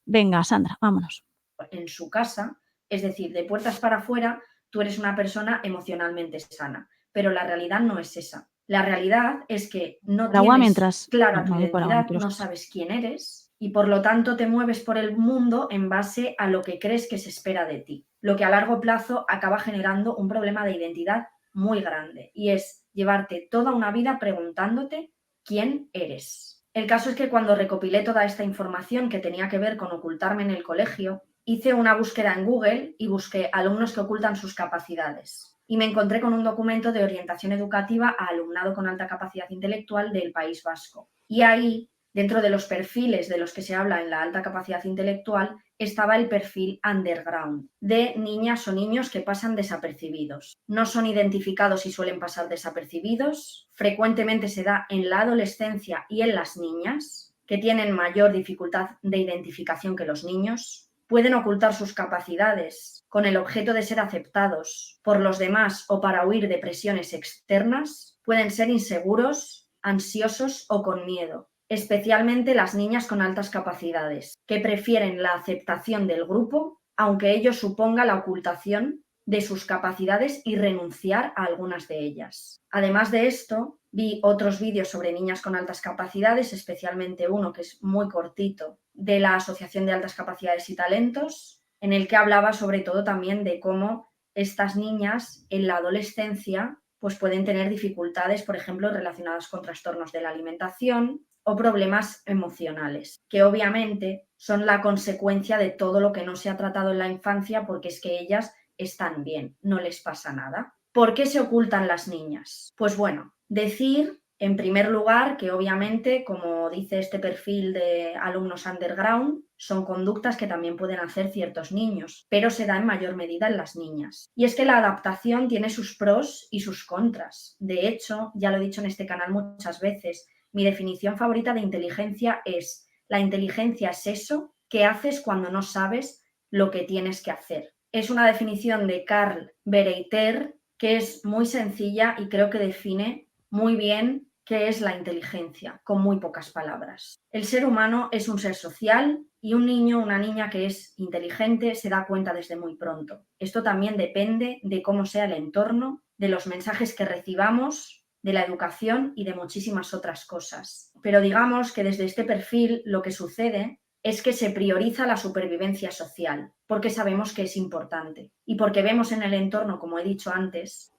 Venga, Sandra, vámonos. En su casa, es decir, de puertas para afuera, tú eres una persona emocionalmente sana, pero la realidad no es esa. La realidad es que no Por agua tienes mientras... clara No, tu no voy por agua, no identidad, quiero no gas. sabes quién eres y por lo tanto te mueves por el mundo en base a lo que crees que se espera de ti, lo que a largo plazo acaba generando un problema de identidad muy grande y es llevarte toda una vida preguntándote quién eres. El caso es que cuando recopilé toda esta información que tenía que ver con ocultarme en el colegio, hice una búsqueda en Google y busqué alumnos que ocultan sus capacidades. Y me encontré con un documento de orientación educativa a alumnado con alta capacidad intelectual del País Vasco. Y ahí, dentro de los perfiles de los que se habla en la alta capacidad intelectual, estaba el perfil underground, de niñas o niños que pasan desapercibidos. No son identificados y suelen pasar desapercibidos. Frecuentemente se da en la adolescencia y en las niñas, que tienen mayor dificultad de identificación que los niños. Pueden ocultar sus capacidades con el objeto de ser aceptados por los demás o para huir de presiones externas. Pueden ser inseguros, ansiosos o con miedo, especialmente las niñas con altas capacidades, que prefieren la aceptación del grupo, aunque ello suponga la ocultación de sus capacidades y renunciar a algunas de ellas. Además de esto, vi otros vídeos sobre niñas con altas capacidades, especialmente uno que es muy cortito, de la Asociación de Altas Capacidades y Talentos, en el que hablaba sobre todo también de cómo estas niñas en la adolescencia pues pueden tener dificultades, por ejemplo, relacionadas con trastornos de la alimentación o problemas emocionales, que obviamente son la consecuencia de todo lo que no se ha tratado en la infancia, porque es que ellas están bien, no les pasa nada. ¿Por qué se ocultan las niñas? Pues bueno, decir en primer lugar que obviamente, como dice este perfil de alumnos underground, son conductas que también pueden hacer ciertos niños, pero se da en mayor medida en las niñas. Y es que la adaptación tiene sus pros y sus contras. De hecho, ya lo he dicho en este canal muchas veces, mi definición favorita de inteligencia es: la inteligencia es eso que haces cuando no sabes lo que tienes que hacer. Es una definición de Carl Bereiter que es muy sencilla y creo que define muy bien qué es la inteligencia, con muy pocas palabras. El ser humano es un ser social y un niño o una niña que es inteligente se da cuenta desde muy pronto. Esto también depende de cómo sea el entorno, de los mensajes que recibamos, de la educación y de muchísimas otras cosas. Pero digamos que desde este perfil lo que sucede es que se prioriza la supervivencia social, porque sabemos que es importante y porque vemos en el entorno, como he dicho antes.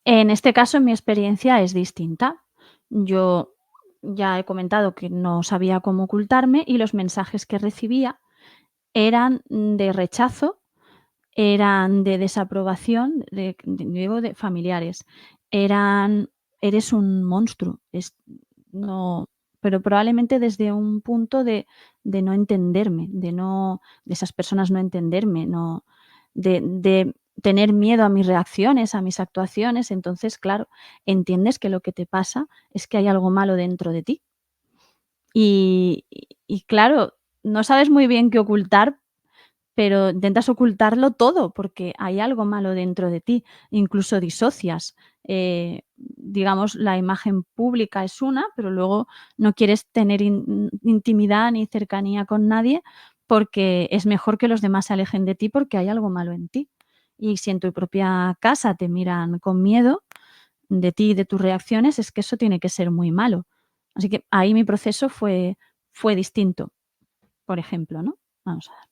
En este caso, mi experiencia es distinta. Yo ya he comentado que no sabía cómo ocultarme y los mensajes que recibía eran de rechazo, eran de desaprobación, digo, de familiares. Eran: "Eres un monstruo". No, pero probablemente desde un punto de no entenderme, de esas personas no entenderme, no de tener miedo a mis reacciones, a mis actuaciones. Entonces, claro, entiendes que lo que te pasa es que hay algo malo dentro de ti. Y claro, no sabes muy bien qué ocultar, pero intentas ocultarlo todo, porque hay algo malo dentro de ti, incluso disocias. Digamos, la imagen pública es una, pero luego no quieres tener intimidad ni cercanía con nadie, porque es mejor que los demás se alejen de ti, porque hay algo malo en ti. Y si en tu propia casa te miran con miedo de ti y de tus reacciones, es que eso tiene que ser muy malo. Así que ahí mi proceso fue distinto, por ejemplo, ¿no? Vamos a ver.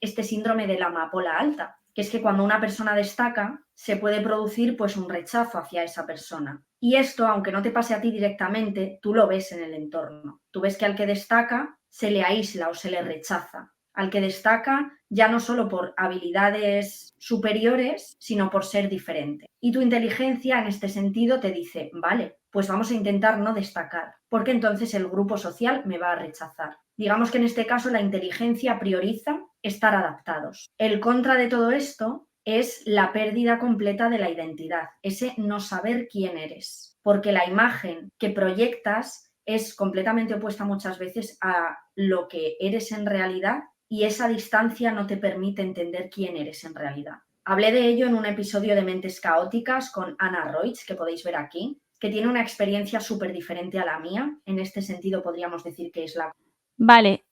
Este síndrome de la amapola alta, que es que cuando una persona destaca, se puede producir pues un rechazo hacia esa persona. Y esto, aunque no te pase a ti directamente, tú lo ves en el entorno. Tú ves que al que destaca se le aísla o se le rechaza. Al que destaca ya no solo por habilidades superiores, sino por ser diferente. Y tu inteligencia en este sentido te dice, vale, pues vamos a intentar no destacar, porque entonces el grupo social me va a rechazar. Digamos que en este caso la inteligencia prioriza estar adaptados. El contra de todo esto es la pérdida completa de la identidad, ese no saber quién eres, porque la imagen que proyectas es completamente opuesta muchas veces a lo que eres en realidad y esa distancia no te permite entender quién eres en realidad. Hablé de ello en un episodio de Mentes Caóticas con Ana Roig, que podéis ver aquí, que tiene una experiencia súper diferente a la mía. En este sentido podríamos decir que es la... Vale,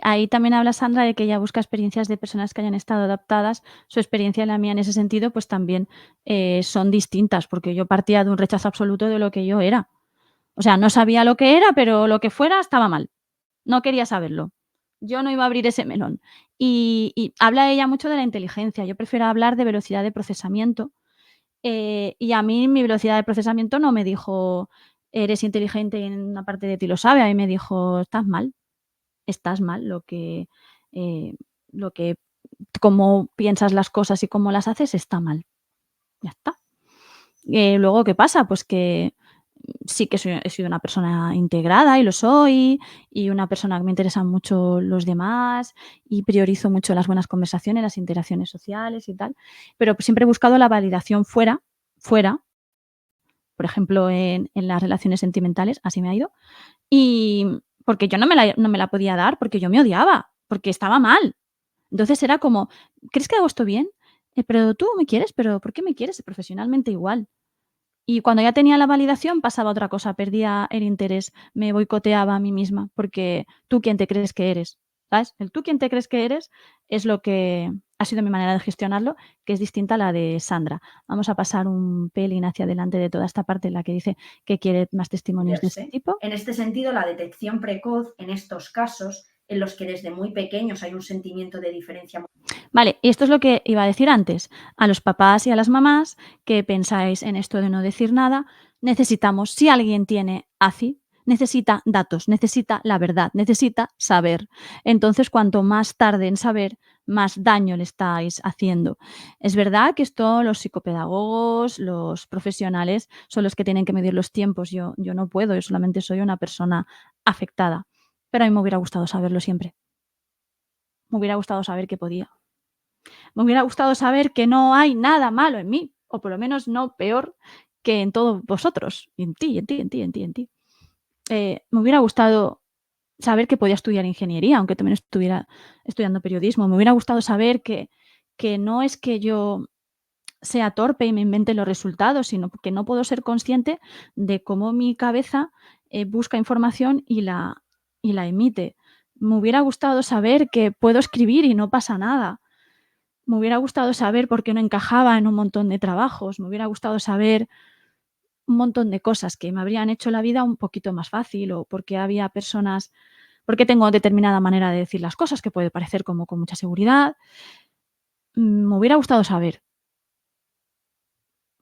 ahí también habla Sandra de que ella busca experiencias de personas que hayan estado adaptadas. Su experiencia y la mía en ese sentido, pues también son distintas, porque yo partía de un rechazo absoluto de lo que yo era. O sea, no sabía lo que era, pero lo que fuera estaba mal. No quería saberlo. Yo no iba a abrir ese melón. Y habla ella mucho de la inteligencia. Yo prefiero hablar de velocidad de procesamiento. Y a mí mi velocidad de procesamiento no me dijo, eres inteligente y en una parte de ti lo sabe. A mí me dijo, estás mal, eh, lo que cómo piensas las cosas y cómo las haces está mal. Ya está. Luego, ¿qué pasa? Pues que sí que he sido una persona integrada y lo soy, y una persona que me interesan mucho los demás y priorizo mucho las buenas conversaciones, las interacciones sociales y tal, pero siempre he buscado la validación fuera, por ejemplo, en las relaciones sentimentales, así me ha ido, y porque yo no me la podía dar, porque yo me odiaba, porque estaba mal. Entonces era como, ¿crees que hago esto bien? Pero tú me quieres, pero ¿por qué me quieres? Profesionalmente igual. Y cuando ya tenía la validación pasaba otra cosa, perdía el interés, me boicoteaba a mí misma, porque tú quién te crees que eres, ¿sabes? El tú quién te crees que eres es lo que ha sido mi manera de gestionarlo, que es distinta a la de Sandra. Vamos a pasar un pelín hacia adelante de toda esta parte en la que dice que quiere más testimonios de este tipo. En este sentido, la detección precoz en estos casos, en los que desde muy pequeños hay un sentimiento de diferencia. Vale, y esto es lo que iba a decir antes. A los papás y a las mamás que pensáis en esto de no decir nada, necesitamos, si alguien tiene ACI, necesita datos, necesita la verdad, necesita saber. Entonces, cuanto más tarde en saber, más daño le estáis haciendo. Es verdad que esto los psicopedagogos, los profesionales son los que tienen que medir los tiempos. Yo no puedo, yo solamente soy una persona afectada. Pero a mí me hubiera gustado saberlo siempre. Me hubiera gustado saber que podía. Me hubiera gustado saber que no hay nada malo en mí, o por lo menos no peor que en todos vosotros, y en ti, en ti, en ti, en ti, en ti. Me hubiera gustado saber que podía estudiar ingeniería, aunque también estuviera estudiando periodismo. Me hubiera gustado saber que no es que yo sea torpe y me invente los resultados, sino que no puedo ser consciente de cómo mi cabeza, busca información y la emite. Me hubiera gustado saber que puedo escribir y no pasa nada. Me hubiera gustado saber por qué no encajaba en un montón de trabajos. Me hubiera gustado saber un montón de cosas que me habrían hecho la vida un poquito más fácil, o porque había personas porque tengo determinada manera de decir las cosas que puede parecer como con mucha seguridad. Me hubiera gustado saber,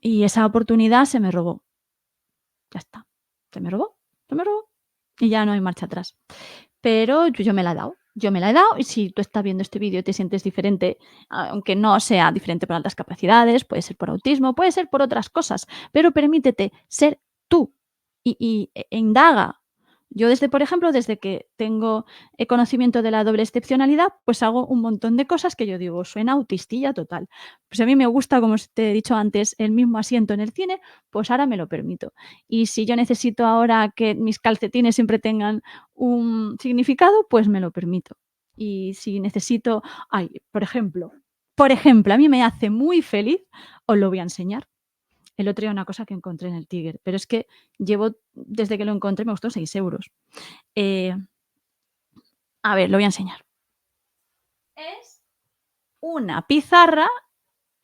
y esa oportunidad se me robó. Ya está. Se me robó, se me robó, y ya no hay marcha atrás. Pero yo me la he dado, yo me la he dado, y si tú estás viendo este vídeo y te sientes diferente, aunque no sea diferente por altas capacidades, puede ser por autismo, puede ser por otras cosas, pero permítete ser tú e indaga. Yo por ejemplo, desde que tengo, conocimiento de la doble excepcionalidad, pues hago un montón de cosas que yo digo: "Suena autistilla total". Pues a mí me gusta, como te he dicho antes, el mismo asiento en el cine, pues ahora me lo permito. Y si yo necesito ahora que mis calcetines siempre tengan un significado, pues me lo permito. Y si necesito por ejemplo, a mí me hace muy feliz, os lo voy a enseñar. El otro día una cosa que encontré en el Tiger, pero es que llevo desde que lo encontré me costó 6 euros. Eh, a ver, lo voy a enseñar. Es una pizarra,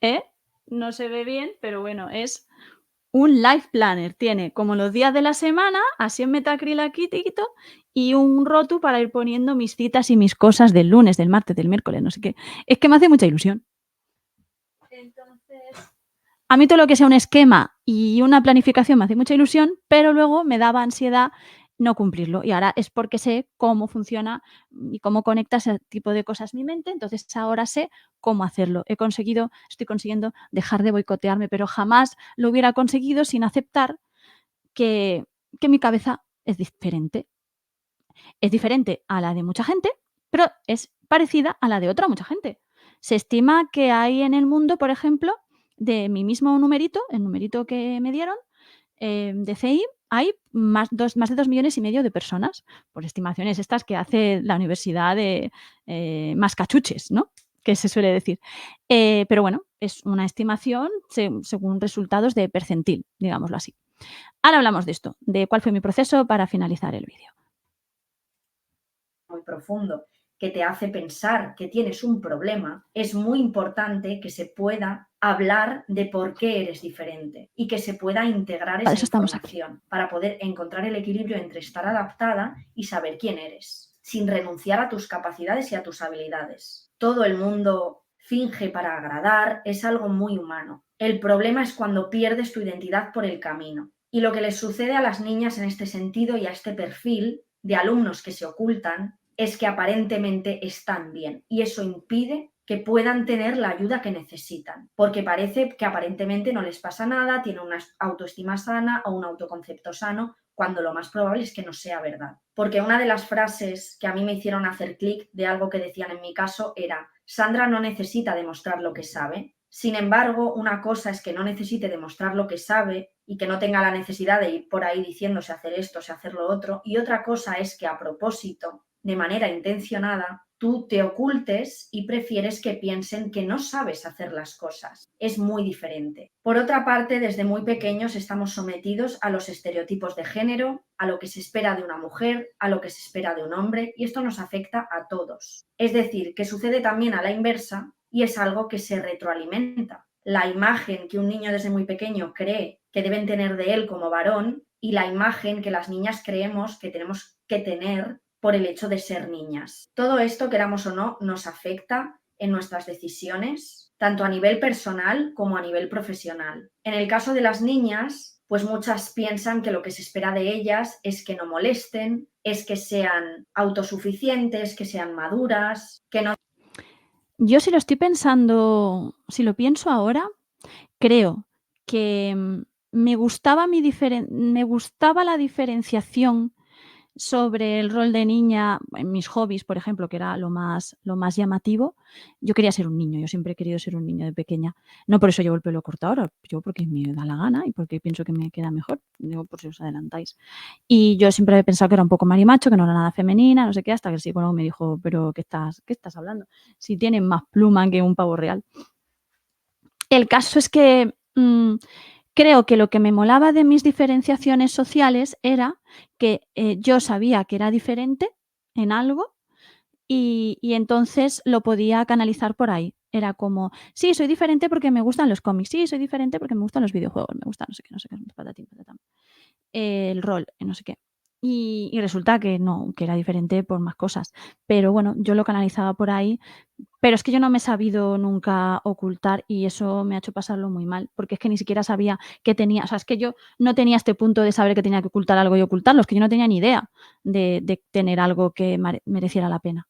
¿eh? No se ve bien, pero bueno, es un life planner. Tiene como los días de la semana, así en metacrilaquitito, y un rotu para ir poniendo mis citas y mis cosas del lunes, del martes, del miércoles, no sé qué. Es que me hace mucha ilusión. Entonces, a mí todo lo que sea un esquema y una planificación me hace mucha ilusión, pero luego me daba ansiedad no cumplirlo. Y ahora es porque sé cómo funciona y cómo conecta ese tipo de cosas mi mente, entonces ahora sé cómo hacerlo. Estoy consiguiendo dejar de boicotearme, pero jamás lo hubiera conseguido sin aceptar que, que mi cabeza es diferente. Es diferente a la de mucha gente, pero es parecida a la de otra mucha gente. Se estima que hay en el mundo, por ejemplo, de mi mismo numerito, el numerito que me dieron, de CI, hay más de 2,5 millones de personas, por estimaciones estas que hace la Universidad de Massachusetts, ¿no? Que se suele decir. Pero bueno, es una estimación según resultados de percentil, digámoslo así. Ahora hablamos de esto, de cuál fue mi proceso para finalizar el vídeo. Muy profundo, que te hace pensar que tienes un problema, es muy importante que se pueda hablar de por qué eres diferente y que se pueda integrar Para esa eso estamos aquí. información para poder encontrar el equilibrio entre estar adaptada y saber quién eres, sin renunciar a tus capacidades y a tus habilidades. Todo el mundo finge para agradar, es algo muy humano. El problema es cuando pierdes tu identidad por el camino. Y lo que les sucede a las niñas en este sentido y a este perfil de alumnos que se ocultan es que aparentemente están bien y eso impide que puedan tener la ayuda que necesitan, porque parece que aparentemente no les pasa nada, tienen una autoestima sana o un autoconcepto sano, cuando lo más probable es que no sea verdad. Porque una de las frases que a mí me hicieron hacer clic de algo que decían en mi caso era: Sandra no necesita demostrar lo que sabe. Sin embargo, una cosa es que no necesite demostrar lo que sabe y que no tenga la necesidad de ir por ahí diciéndose hacer esto, se hacer lo otro. Y otra cosa es que a propósito, de manera intencionada, tú te ocultes y prefieres que piensen que no sabes hacer las cosas. Es muy diferente. Por otra parte, desde muy pequeños estamos sometidos a los estereotipos de género, a lo que se espera de una mujer, a lo que se espera de un hombre, y esto nos afecta a todos. Es decir, que sucede también a la inversa y es algo que se retroalimenta. La imagen que un niño desde muy pequeño cree que deben tener de él como varón y la imagen que las niñas creemos que tenemos que tener por el hecho de ser niñas. Todo esto, queramos o no, nos afecta en nuestras decisiones, tanto a nivel personal como a nivel profesional. En el caso de las niñas, pues muchas piensan que lo que se espera de ellas es que no molesten, es que sean autosuficientes, que sean maduras, que no. Yo si lo pienso ahora, creo que, me gustaba la diferenciación sobre el rol de niña en mis hobbies, por ejemplo, que era lo más llamativo. Yo quería ser un niño, yo siempre he querido ser un niño de pequeña. No por eso llevo el pelo corto ahora, yo porque me da la gana y porque pienso que me queda mejor, digo, por si os adelantáis. Y yo siempre he pensado que era un poco marimacho, que no era nada femenina, no sé qué, hasta que el psicólogo me dijo: "Pero, ¿qué estás hablando? Si tienes más pluma que un pavo real". El caso es que, creo que lo que me molaba de mis diferenciaciones sociales era que, yo sabía que era diferente en algo y entonces lo podía canalizar por ahí. Era como: "Sí, soy diferente porque me gustan los cómics. Sí, soy diferente porque me gustan los videojuegos, me gusta no sé qué, patatín, patatán". El rol, no sé qué. Y resulta que no, que era diferente por más cosas. Pero bueno, yo lo canalizaba por ahí, pero es que yo no me he sabido nunca ocultar y eso me ha hecho pasarlo muy mal, porque es que ni siquiera sabía que tenía, o sea, es que yo no tenía este punto de saber que tenía que ocultar algo y ocultarlo, es que yo no tenía ni idea de tener algo que mereciera la pena.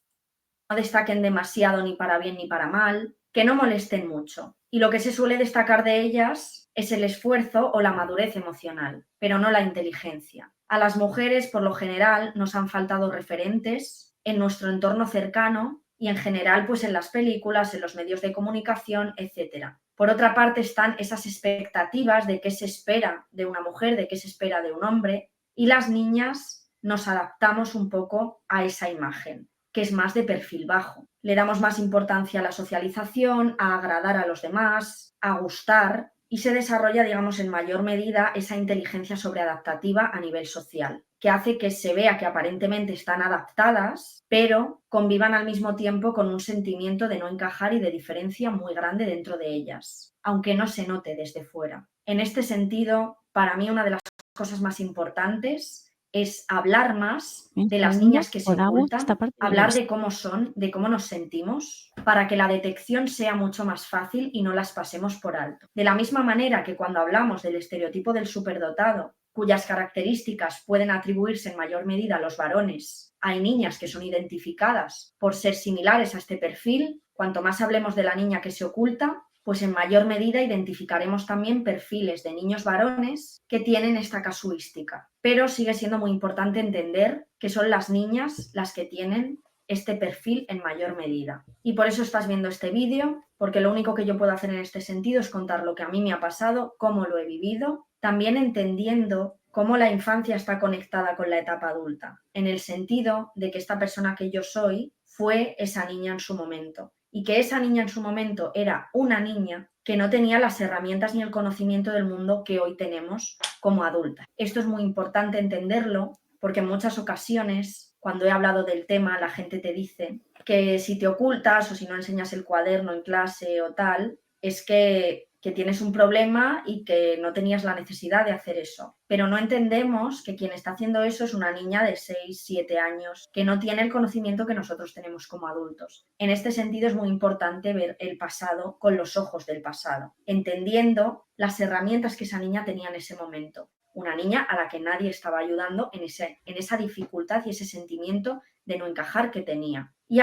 No destaquen demasiado ni para bien ni para mal, que no molesten mucho. Y lo que se suele destacar de ellas es el esfuerzo o la madurez emocional, pero no la inteligencia. A las mujeres, por lo general, nos han faltado referentes en nuestro entorno cercano y en general, pues en las películas, en los medios de comunicación, etcétera. Por otra parte, están esas expectativas de qué se espera de una mujer, de qué se espera de un hombre, y las niñas nos adaptamos un poco a esa imagen, que es más de perfil bajo. Le damos más importancia a la socialización, a agradar a los demás, a gustar, y se desarrolla, digamos, en mayor medida esa inteligencia sobreadaptativa a nivel social, que hace que se vea que aparentemente están adaptadas, pero convivan al mismo tiempo con un sentimiento de no encajar y de diferencia muy grande dentro de ellas, aunque no se note desde fuera. En este sentido, para mí una de las cosas más importantes es hablar más Un de las segundo, niñas que se por agua, que esta ocultan, parte no la he hablar visto. de cómo son, de cómo nos sentimos, para que la detección sea mucho más fácil y no las pasemos por alto. De la misma manera que cuando hablamos del estereotipo del superdotado, cuyas características pueden atribuirse en mayor medida a los varones, hay niñas que son identificadas por ser similares a este perfil. Cuanto más hablemos de la niña que se oculta, pues en mayor medida identificaremos también perfiles de niños varones que tienen esta casuística. Pero sigue siendo muy importante entender que son las niñas las que tienen este perfil en mayor medida. Y por eso estás viendo este vídeo, porque lo único que yo puedo hacer en este sentido es contar lo que a mí me ha pasado, cómo lo he vivido, también entendiendo cómo la infancia está conectada con la etapa adulta, en el sentido de que esta persona que yo soy fue esa niña en su momento y que esa niña en su momento era una niña que no tenía las herramientas ni el conocimiento del mundo que hoy tenemos como adulta. Esto es muy importante entenderlo porque en muchas ocasiones, cuando he hablado del tema, la gente te dice que si te ocultas o si no enseñas el cuaderno en clase o tal, es que tienes un problema y que no tenías la necesidad de hacer eso. Pero no entendemos que quien está haciendo eso es una niña de 6 7 años que no tiene el conocimiento que nosotros tenemos como adultos. En este sentido es muy importante ver el pasado con los ojos del pasado, entendiendo las herramientas que esa niña tenía en ese momento. Una niña a la que nadie estaba ayudando en esa dificultad y ese sentimiento de no encajar que tenía. Y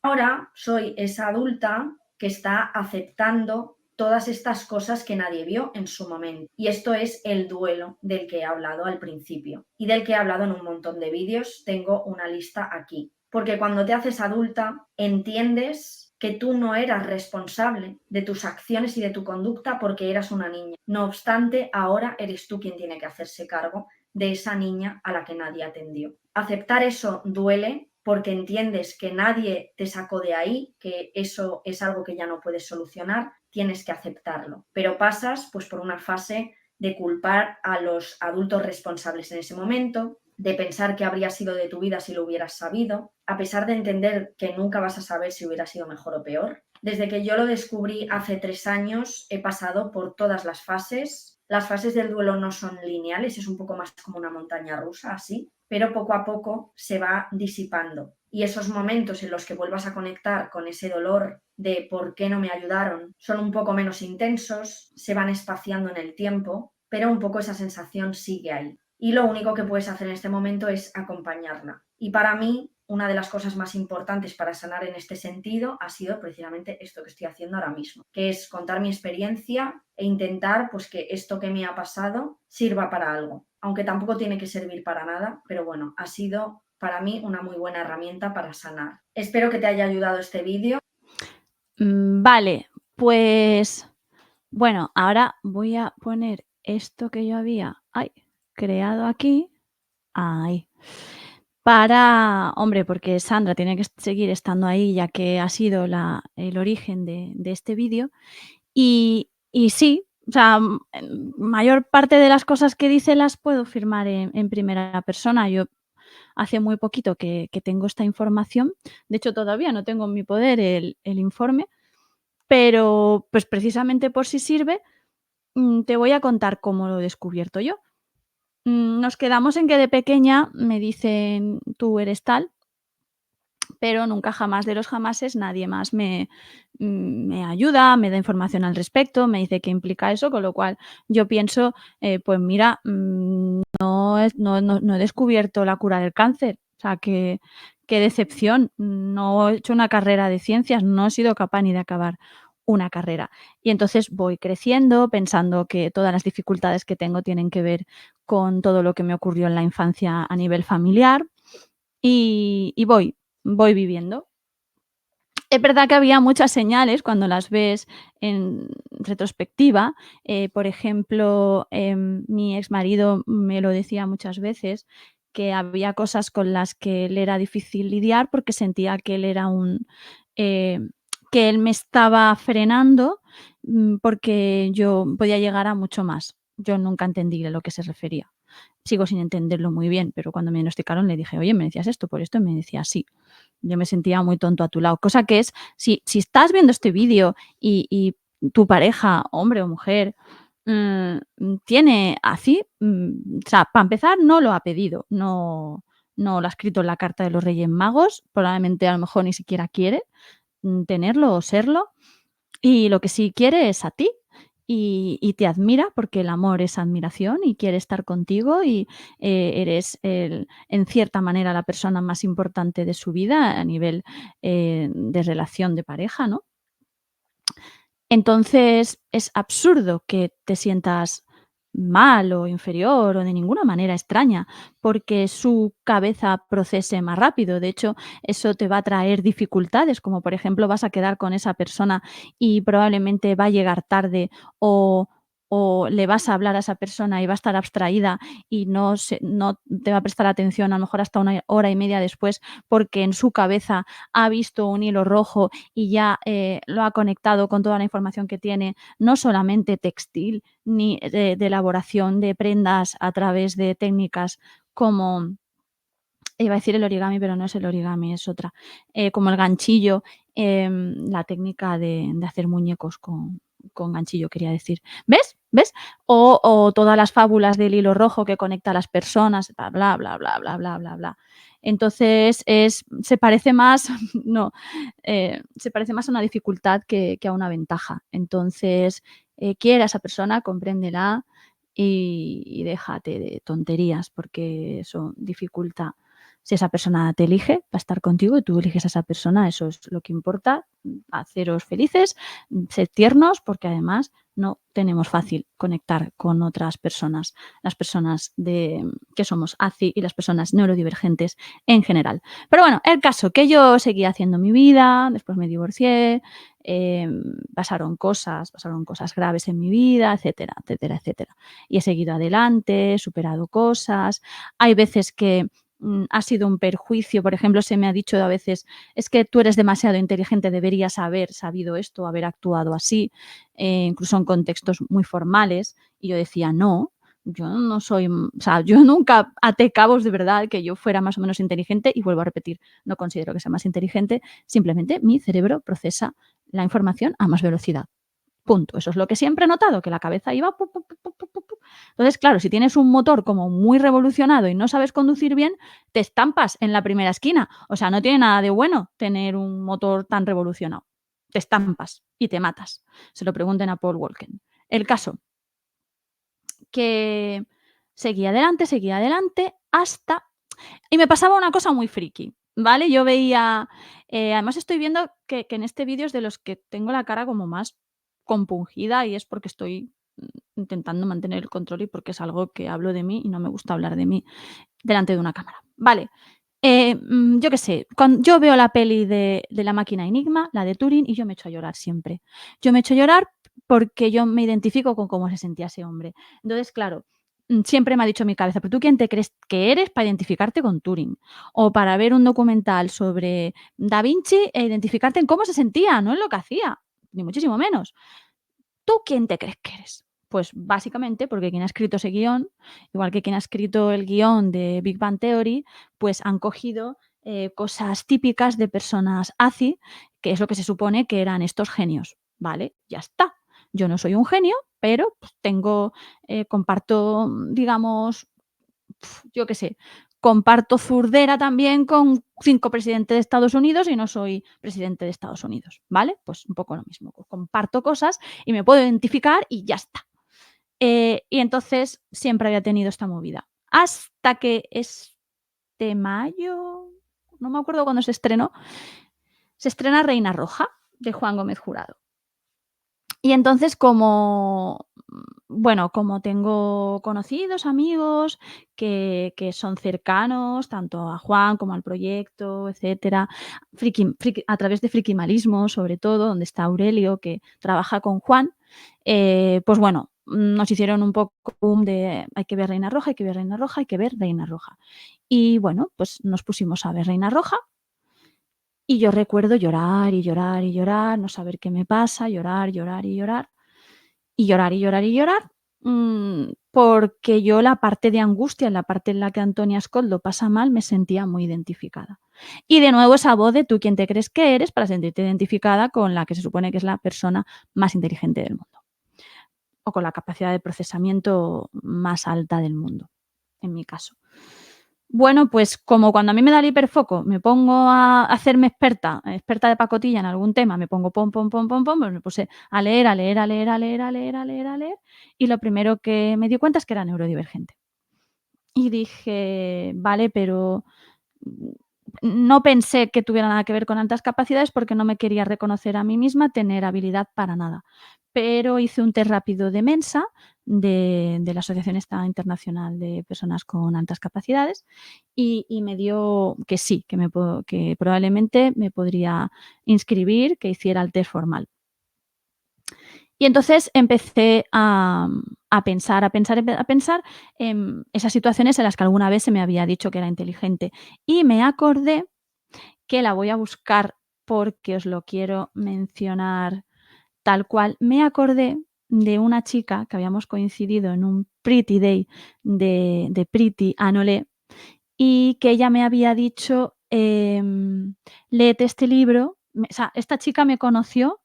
ahora soy esa adulta que está aceptando todas estas cosas que nadie vio en su momento. Y esto es el duelo del que he hablado al principio y del que he hablado en un montón de vídeos. Tengo una lista aquí. Porque cuando te haces adulta, entiendes que tú no eras responsable de tus acciones y de tu conducta porque eras una niña. No obstante, ahora eres tú quien tiene que hacerse cargo de esa niña a la que nadie atendió. Aceptar eso duele porque entiendes que nadie te sacó de ahí, que eso es algo que ya no puedes solucionar, tienes que aceptarlo. Pero pasas pues por una fase de culpar a los adultos responsables en ese momento, de pensar que habría sido de tu vida si lo hubieras sabido, a pesar de entender que nunca vas a saber si hubiera sido mejor o peor. Desde que yo lo descubrí hace 3 años, he pasado por todas las fases. Las fases del duelo no son lineales, es un poco más como una montaña rusa, así, pero poco a poco se va disipando. Y esos momentos en los que vuelvas a conectar con ese dolor de por qué no me ayudaron son un poco menos intensos, se van espaciando en el tiempo, pero un poco esa sensación sigue ahí. Y lo único que puedes hacer en este momento es acompañarla. Y para mí, una de las cosas más importantes para sanar en este sentido ha sido precisamente esto que estoy haciendo ahora mismo, que es contar mi experiencia e intentar pues que esto que me ha pasado sirva para algo, aunque tampoco tiene que servir para nada, pero bueno, ha sido para mí una muy buena herramienta para sanar. Espero que te haya ayudado este vídeo. Vale, pues bueno, ahora voy a poner esto que yo había, creado aquí, ahí, para, hombre, porque Sandra tiene que seguir estando ahí, ya que ha sido el origen de este vídeo. Y sí, o sea, mayor parte de las cosas que dice las puedo firmar en primera persona. Yo hace muy poquito que tengo esta información. De hecho, todavía no tengo en mi poder el informe, pero, pues, precisamente por si sirve, te voy a contar cómo lo he descubierto yo. Nos quedamos en que de pequeña me dicen: "Tú eres tal", pero nunca jamás de los jamases nadie más me ayuda, me da información al respecto, me dice qué implica eso, con lo cual yo pienso, pues mira, no he descubierto la cura del cáncer. O sea, qué decepción. No he hecho una carrera de ciencias, no he sido capaz ni de acabar una carrera. Y entonces voy creciendo pensando que todas las dificultades que tengo tienen que ver con todo lo que me ocurrió en la infancia a nivel familiar y voy viviendo. Es verdad que había muchas señales cuando las ves en retrospectiva. Por ejemplo, mi exmarido me lo decía muchas veces, que había cosas con las que le era difícil lidiar porque sentía que él era eh, que él me estaba frenando, porque yo podía llegar a mucho más. Yo nunca entendí a lo que se refería. Sigo sin entenderlo muy bien, pero cuando me diagnosticaron le dije: "Oye, ¿me decías esto por esto?". Y me decía: "Sí". Yo me sentía muy tonto a tu lado, cosa que es, si estás viendo este vídeo y tu pareja, hombre o mujer, tiene así, o sea, para empezar, no lo ha pedido, no lo ha escrito en la carta de los Reyes Magos, probablemente a lo mejor ni siquiera quiere, tenerlo o serlo, y lo que sí quiere es a ti, y te admira, porque el amor es admiración y quiere estar contigo y, eres en cierta manera la persona más importante de su vida a nivel, de relación de pareja, ¿no? Entonces, es absurdo que te sientas mal o inferior o de ninguna manera extraña, porque su cabeza procese más rápido. De hecho, eso te va a traer dificultades, como por ejemplo vas a quedar con esa persona y probablemente va a llegar tarde o, o le vas a hablar a esa persona y va a estar abstraída y no te va a prestar atención a lo mejor hasta una hora y media después porque en su cabeza ha visto un hilo rojo y ya, lo ha conectado con toda la información que tiene, no solamente textil, ni de elaboración de prendas a través de técnicas como iba a decir el origami, pero no es el origami, es otra, como el ganchillo, la técnica de hacer muñecos con ganchillo, quería decir. ¿Ves? ¿Ves? O todas las fábulas del hilo rojo que conecta a las personas, bla, bla, bla, bla, bla, bla, bla, bla. Entonces se parece más, no, se parece más a una dificultad que a una ventaja. Entonces, quiere a esa persona, compréndela y déjate de tonterías, porque eso dificulta. Si esa persona te elige para estar contigo y tú eliges a esa persona, eso es lo que importa, haceros felices, sed tiernos, porque además no tenemos fácil conectar con otras personas, las personas que somos ACI y las personas neurodivergentes en general. Pero bueno, el caso que yo seguía haciendo mi vida, después me divorcié, pasaron cosas graves en mi vida, etcétera, etcétera, etcétera. Y he seguido adelante, he superado cosas. Hay veces que ha sido un perjuicio. Por ejemplo, se me ha dicho a veces: "Es que tú eres demasiado inteligente, deberías haber sabido esto, haber actuado así", incluso en contextos muy formales. Y yo decía: "No, yo no soy, o sea, yo nunca até cabos de verdad que yo fuera más o menos inteligente", y vuelvo a repetir, no considero que sea más inteligente, simplemente mi cerebro procesa la información a más velocidad. Punto. Eso es lo que siempre he notado, que la cabeza iba pu, pu, pu, pu, pu, pu, pu. Entonces, claro, si tienes un motor como muy revolucionado y no sabes conducir bien, te estampas en la primera esquina. O sea, no tiene nada de bueno tener un motor tan revolucionado. Te estampas y te matas. Se lo pregunten a Paul Walker. El caso, que seguí adelante hasta y me pasaba una cosa muy friki, ¿vale? Yo veía, además estoy viendo que en este vídeo es de los que tengo la cara como más compungida y es porque estoy, intentando mantener el control y porque es algo que hablo de mí y no me gusta hablar de mí delante de una cámara. Vale, yo qué sé, yo veo la peli de La máquina Enigma, la de Turing, y yo me echo a llorar siempre. Yo me echo a llorar porque yo me identifico con cómo se sentía ese hombre. Entonces, claro, siempre me ha dicho mi cabeza: "¿Pero tú quién te crees que eres para identificarte con Turing? O para ver un documental sobre Da Vinci e identificarte en cómo se sentía, no en lo que hacía, ni muchísimo menos". ¿tú quién te crees que eres? Pues básicamente porque quien ha escrito ese guión, igual que quien ha escrito el guión de Big Bang Theory, pues han cogido cosas típicas de personas ACI, que es lo que se supone que eran estos genios, ¿vale? Ya está. Yo no soy un genio, pero pues, comparto, digamos, yo qué sé, comparto zurdera también con 5 presidentes de Estados Unidos y no soy presidente de Estados Unidos, ¿vale? Pues un poco lo mismo, comparto cosas y me puedo identificar y ya está. Y entonces siempre había tenido esta movida. Hasta que este mayo, no me acuerdo cuándo se estrena Reina Roja, de Juan Gómez Jurado. Y entonces como tengo conocidos, amigos que son cercanos tanto a Juan como al proyecto, etcétera, a través de Frikimalismo, sobre todo, donde está Aurelio, que trabaja con Juan, pues bueno, nos hicieron un poco de hay que ver Reina Roja, hay que ver Reina Roja, hay que ver Reina Roja. Y bueno, pues nos pusimos a ver Reina Roja y yo recuerdo llorar y llorar y llorar, no saber qué me pasa, llorar, llorar y llorar. Y llorar, y llorar, y llorar, porque yo la parte de angustia, la parte en la que Antonia Scott lo pasa mal, me sentía muy identificada. Y de nuevo esa voz de tú quién te crees que eres para sentirte identificada con la que se supone que es la persona más inteligente del mundo, o con la capacidad de procesamiento más alta del mundo, en mi caso. Bueno, pues como cuando a mí me da el hiperfoco, me pongo a hacerme experta de pacotilla en algún tema, me pongo pom, pom, pom, pom, pom, pues me puse a leer, a leer, a leer, a leer, a leer, a leer, a leer, y lo primero que me di cuenta es que era neurodivergente. Y dije: "Vale, pero mm, no pensé que tuviera nada que ver con altas capacidades porque no me quería reconocer a mí misma tener habilidad para nada". Pero hice un test rápido de Mensa, de la Asociación esta internacional de personas con altas capacidades, y me dio que sí, que probablemente me podría inscribir, que hiciera el test formal. Y entonces empecé a pensar, a pensar, a pensar en esas situaciones en las que alguna vez se me había dicho que era inteligente. Y me acordé que la voy a buscar porque os lo quiero mencionar tal cual. Me acordé de una chica que habíamos coincidido en un Pretty Day de Pretty Anolé y que ella me había dicho, léete este libro. O sea, esta chica me conoció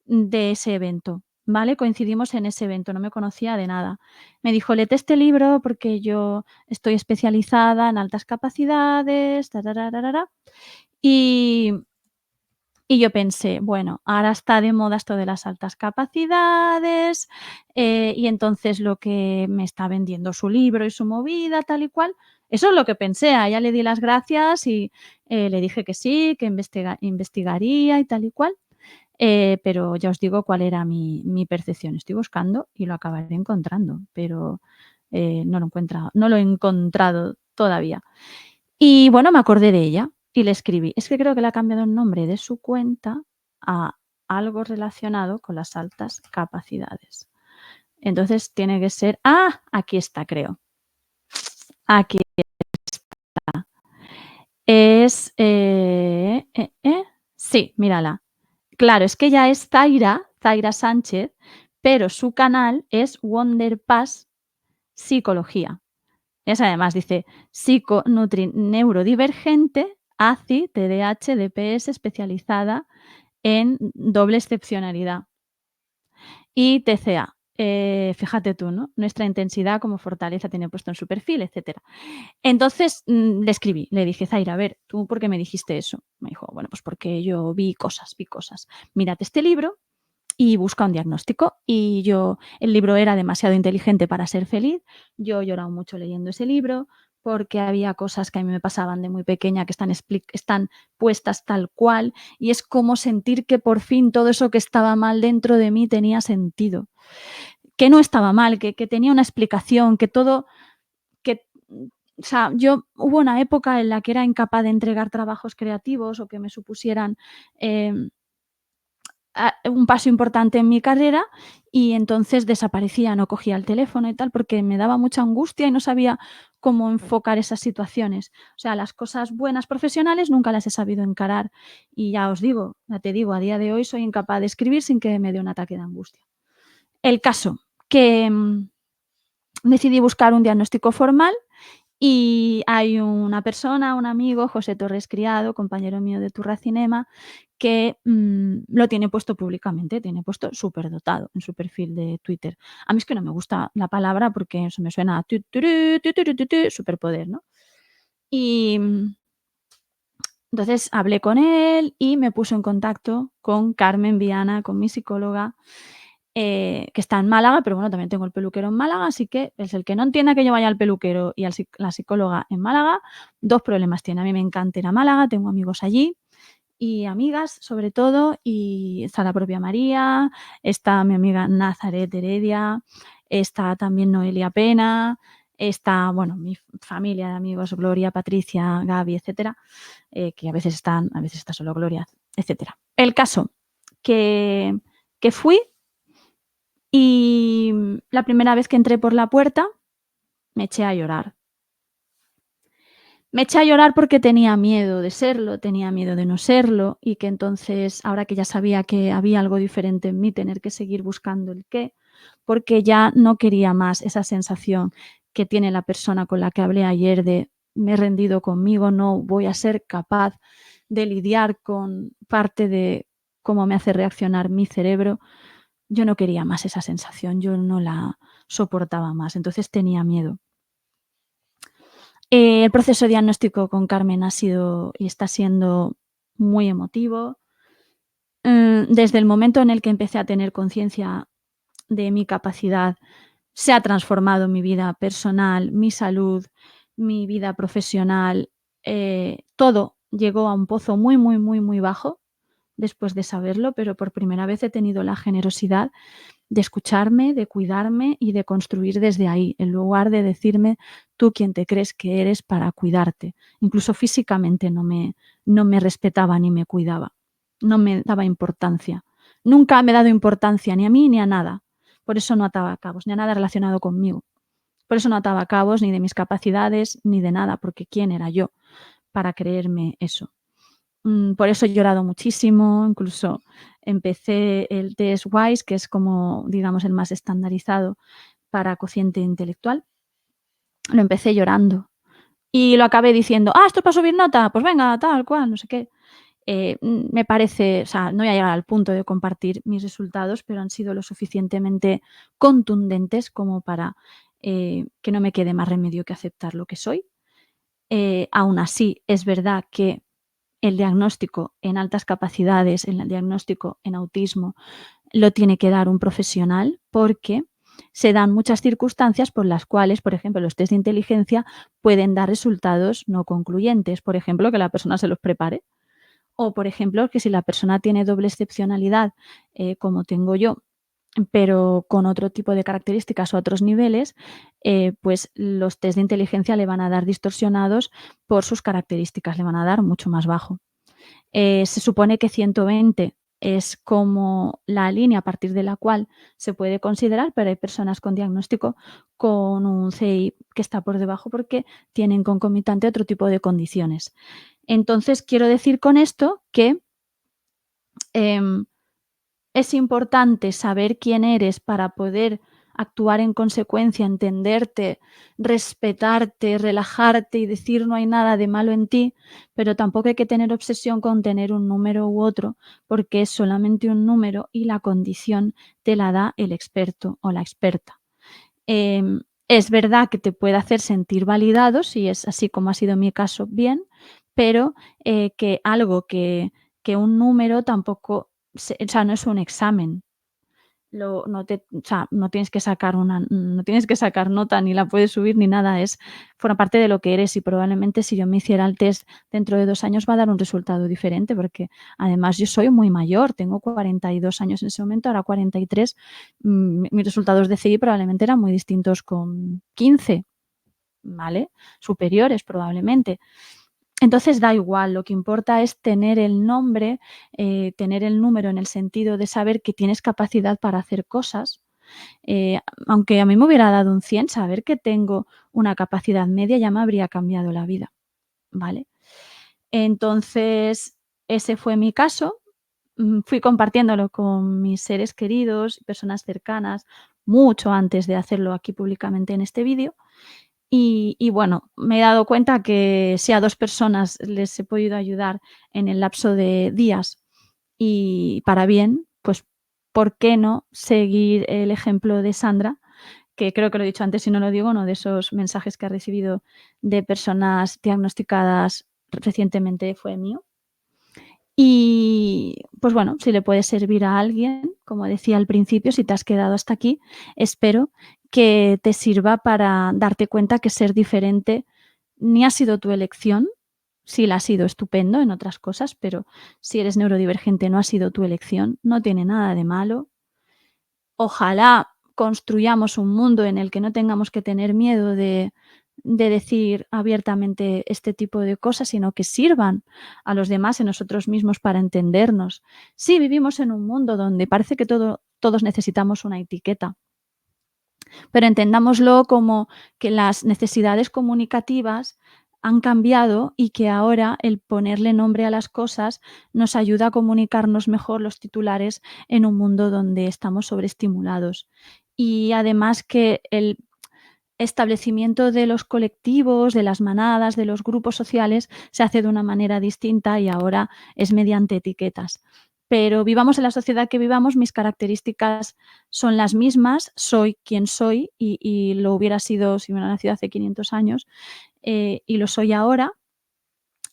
de ese evento, ¿vale? Coincidimos en ese evento, no me conocía de nada. Me dijo: "Léete este libro porque yo estoy especializada en altas capacidades, tararararara". Y y yo pensé: "Bueno, ahora está de moda esto de las altas capacidades, y entonces lo que me está vendiendo su libro y su movida, tal y cual". Eso es lo que pensé. A ella le di las gracias y, le dije que sí, que investigaría y tal y cual. Pero ya os digo cuál era mi percepción. Estoy buscando y lo acabaré encontrando, pero, no lo he encontrado todavía. Y bueno, me acordé de ella y le escribí. Es que creo que le ha cambiado el nombre de su cuenta a algo relacionado con las altas capacidades. Entonces tiene que ser aquí está, creo. Aquí es, sí, mírala. Claro, es que ella es Zaira Sánchez, pero su canal es Wonder Pass Psicología. Es además dice neurodivergente, ACI, TDAH, DPS, especializada en doble excepcionalidad y TCA. Fíjate tú, ¿no? Nuestra intensidad como fortaleza tiene puesto en su perfil, etcétera. Entonces, le escribí, le dije: "Zaira, a ver, ¿tú por qué me dijiste eso?". Me dijo: "Bueno, pues porque yo vi cosas, vi cosas. Mírate este libro y busca un diagnóstico". Y yo el libro era demasiado inteligente para ser feliz. Yo he llorado mucho leyendo ese libro, porque había cosas que a mí me pasaban de muy pequeña que están puestas tal cual, y es como sentir que por fin todo eso que estaba mal dentro de mí tenía sentido, que no estaba mal, que tenía una explicación, que todo que o sea, yo hubo una época en la que era incapaz de entregar trabajos creativos o que me supusieran, em, un paso importante en mi carrera y entonces desaparecía, no cogía el teléfono y tal, porque me daba mucha angustia y no sabía cómo enfocar esas situaciones. O sea, las cosas buenas profesionales nunca las he sabido encarar y ya os digo, ya te digo, a día de hoy soy incapaz de escribir sin que me dé un ataque de angustia. El caso, que, decidí buscar un diagnóstico formal y hay una persona, un amigo, José Torres Criado, compañero mío de Turracinema, que, lo tiene puesto públicamente, tiene puesto superdotado en su perfil de Twitter. A mí es que no me gusta la palabra porque eso me suena a tu, turú, tu, turú, tu, superpoder, ¿no? Y, entonces hablé con él y me puso en contacto con Carmen Viana, con mi psicóloga, que está en Málaga, pero bueno, también tengo el peluquero en Málaga, así que es el que no entienda que yo vaya al peluquero y la psicóloga en Málaga, 2 problemas tiene. A mí me encanta ir a Málaga, tengo amigos allí y amigas, sobre todo, y está la propia María, está mi amiga Nazaret Heredia, está también Noelia Pena, está, bueno, mi familia de amigos, Gloria, Patricia, Gaby, etcétera, que a veces está solo Gloria, etcétera. El caso, que fui y la primera vez que entré por la puerta me eché a llorar. Me eché a llorar porque tenía miedo de serlo, tenía miedo de no serlo y que entonces, ahora que ya sabía que había algo diferente en mí, tener que seguir buscando el qué, porque ya no quería más esa sensación que tiene la persona con la que hablé ayer de me he rendido conmigo, no voy a ser capaz de lidiar con parte de cómo me hace reaccionar mi cerebro. Yo no quería más esa sensación, yo no la soportaba más, entonces tenía miedo. El proceso diagnóstico con Carmen ha sido y está siendo muy emotivo. Desde el momento en el que empecé a tener conciencia de mi capacidad, se ha transformado mi vida personal, mi salud, mi vida profesional, todo llegó a un pozo muy, muy, muy, muy bajo después de saberlo, pero por primera vez he tenido la generosidad de escucharme, de cuidarme y de construir desde ahí, en lugar de decirme tú quién te crees que eres para cuidarte. Incluso físicamente no me respetaba ni me cuidaba, no me daba importancia. Nunca me he dado importancia ni a mí ni a nada. Por eso no ataba cabos, ni a nada relacionado conmigo. Por eso no ataba cabos ni de mis capacidades ni de nada, porque ¿quién era yo para creerme eso? Por eso he llorado muchísimo, incluso empecé el test WISE, que es como, digamos, el más estandarizado para cociente intelectual. Lo empecé llorando y lo acabé diciendo: "Ah, ¿esto es para subir nota? Pues venga, tal cual, no sé qué". Me parece, o sea, no voy a llegar al punto de compartir mis resultados, pero han sido lo suficientemente contundentes como para, que no me quede más remedio que aceptar lo que soy. Aún así, es verdad que el diagnóstico en altas capacidades, el diagnóstico en autismo, lo tiene que dar un profesional porque se dan muchas circunstancias por las cuales, por ejemplo, los test de inteligencia pueden dar resultados no concluyentes. Por ejemplo, que la persona se los prepare o, por ejemplo, que si la persona tiene doble excepcionalidad, como tengo yo, pero con otro tipo de características o otros niveles, pues los test de inteligencia le van a dar distorsionados por sus características, le van a dar mucho más bajo. Se supone que 120 es como la línea a partir de la cual se puede considerar, pero hay personas con diagnóstico con un CI que está por debajo porque tienen concomitante otro tipo de condiciones. Entonces, quiero decir con esto que, em, es importante saber quién eres para poder actuar en consecuencia, entenderte, respetarte, relajarte y decir no hay nada de malo en ti, pero tampoco hay que tener obsesión con tener un número u otro, porque es solamente un número y la condición te la da el experto o la experta. Es verdad que te puede hacer sentir validado, si es así como ha sido mi caso, bien, pero, que algo que un número tampoco o sea, no es un examen. No te o sea, no tienes que sacar nota, ni la puedes subir ni nada, forma parte de lo que eres y probablemente si yo me hiciera el test dentro de 2 años va a dar un resultado diferente, porque además yo soy muy mayor, tengo 42 años en ese momento, ahora 43, mis resultados de CI probablemente eran muy distintos con 15, ¿vale? Superiores probablemente. Entonces da igual, lo que importa es tener el nombre, tener el número en el sentido de saber que tienes capacidad para hacer cosas. Aunque a mí me hubiera dado un 100, saber que tengo una capacidad media ya me habría cambiado la vida, ¿vale? Entonces, ese fue mi caso. fui compartiéndolo con mis seres queridos, personas cercanas, mucho antes de hacerlo aquí públicamente en este vídeo. Y bueno, me he dado cuenta que si a 2 personas les he podido ayudar en el lapso de días y para bien, pues, ¿por qué no seguir el ejemplo de Sandra? Que creo que lo he dicho antes, si no lo digo, uno de esos mensajes que ha recibido de personas diagnosticadas recientemente fue mío. Y, pues bueno, si le puede servir a alguien, como decía al principio, si te has quedado hasta aquí, espero que te sirva para darte cuenta que ser diferente ni ha sido tu elección. Sí la ha sido, estupendo en otras cosas, pero si eres neurodivergente no ha sido tu elección, no tiene nada de malo. Ojalá construyamos un mundo en el que no tengamos que tener miedo de decir abiertamente este tipo de cosas, sino que sirvan a los demás y nosotros mismos para entendernos. Sí, vivimos en un mundo donde parece que todos necesitamos una etiqueta, pero entendámoslo como que las necesidades comunicativas han cambiado y que ahora el ponerle nombre a las cosas nos ayuda a comunicarnos mejor los titulares en un mundo donde estamos sobreestimulados. Y además que el establecimiento de los colectivos, de las manadas, de los grupos sociales, se hace de una manera distinta y ahora es mediante etiquetas. Pero vivamos en la sociedad que vivamos, mis características son las mismas, soy quien soy y lo hubiera sido si hubiera nacido hace 500 años, y lo soy ahora,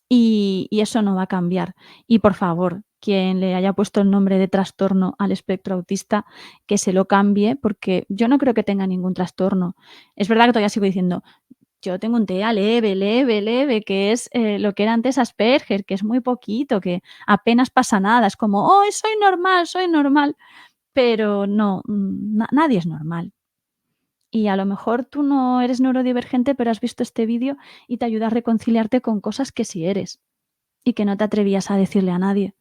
y eso no va a cambiar. Y por favor, quien le haya puesto el nombre de trastorno al espectro autista, que se lo cambie, porque yo no creo que tenga ningún trastorno. Es verdad que todavía sigo diciendo, yo tengo un TEA leve, leve, leve, que es lo que era antes Asperger, que es muy poquito, que apenas pasa nada. Es como, oh, soy normal, pero no, nadie es normal. Y a lo mejor tú no eres neurodivergente, pero has visto este vídeo y te ayuda a reconciliarte con cosas que sí eres y que no te atrevías a decirle a nadie.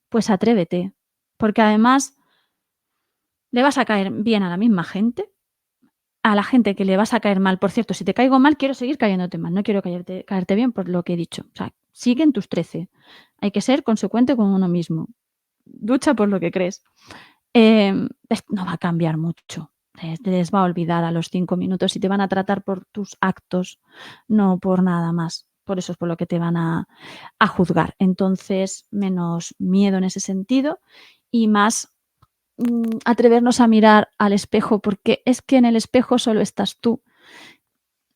Pues atrévete, porque además le vas a caer bien a la misma gente, a la gente que le vas a caer mal. Por cierto, si te caigo mal, quiero seguir cayéndote mal, no quiero caerte bien por lo que he dicho. O sea, sigue en tus 13. Hay que ser consecuente con uno mismo. Lucha por lo que crees. No va a cambiar mucho. Les va a olvidar a los 5 minutos y te van a tratar por tus actos, no por nada más. Por eso es por lo que te van a juzgar. Entonces, menos miedo en ese sentido y más atrevernos a mirar al espejo, porque es que en el espejo solo estás tú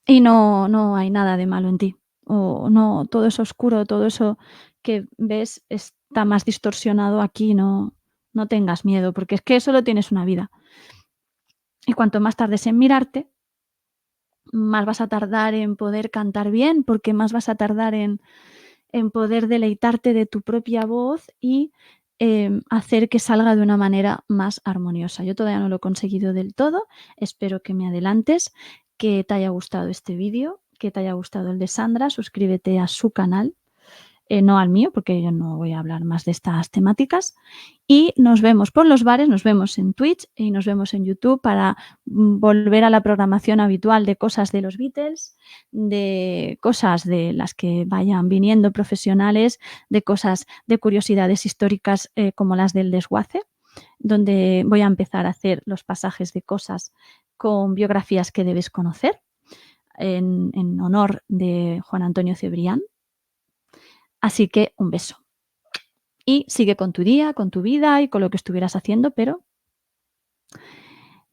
y no hay nada de malo en ti. O no, todo eso oscuro, todo eso que ves está más distorsionado aquí, no tengas miedo, porque es que solo tienes una vida. Y cuanto más tardes en mirarte, más vas a tardar en poder cantar bien, porque más vas a tardar en poder deleitarte de tu propia voz y hacer que salga de una manera más armoniosa. Yo todavía no lo he conseguido del todo, espero que me adelantes, que te haya gustado este vídeo, que te haya gustado el de Sandra, suscríbete a su canal, no al mío, porque yo no voy a hablar más de estas temáticas. Y nos vemos por los bares, nos vemos en Twitch y nos vemos en YouTube para volver a la programación habitual de cosas de los Beatles, de cosas de las que vayan viniendo profesionales, de cosas de curiosidades históricas como las del desguace, donde voy a empezar a hacer los pasajes de cosas con biografías que debes conocer en honor de Juan Antonio Cebrián. Así que un beso. Y sigue con tu día, con tu vida y con lo que estuvieras haciendo, pero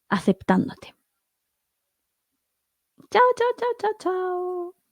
aceptándote. Chao, chao, chao, chao, chao.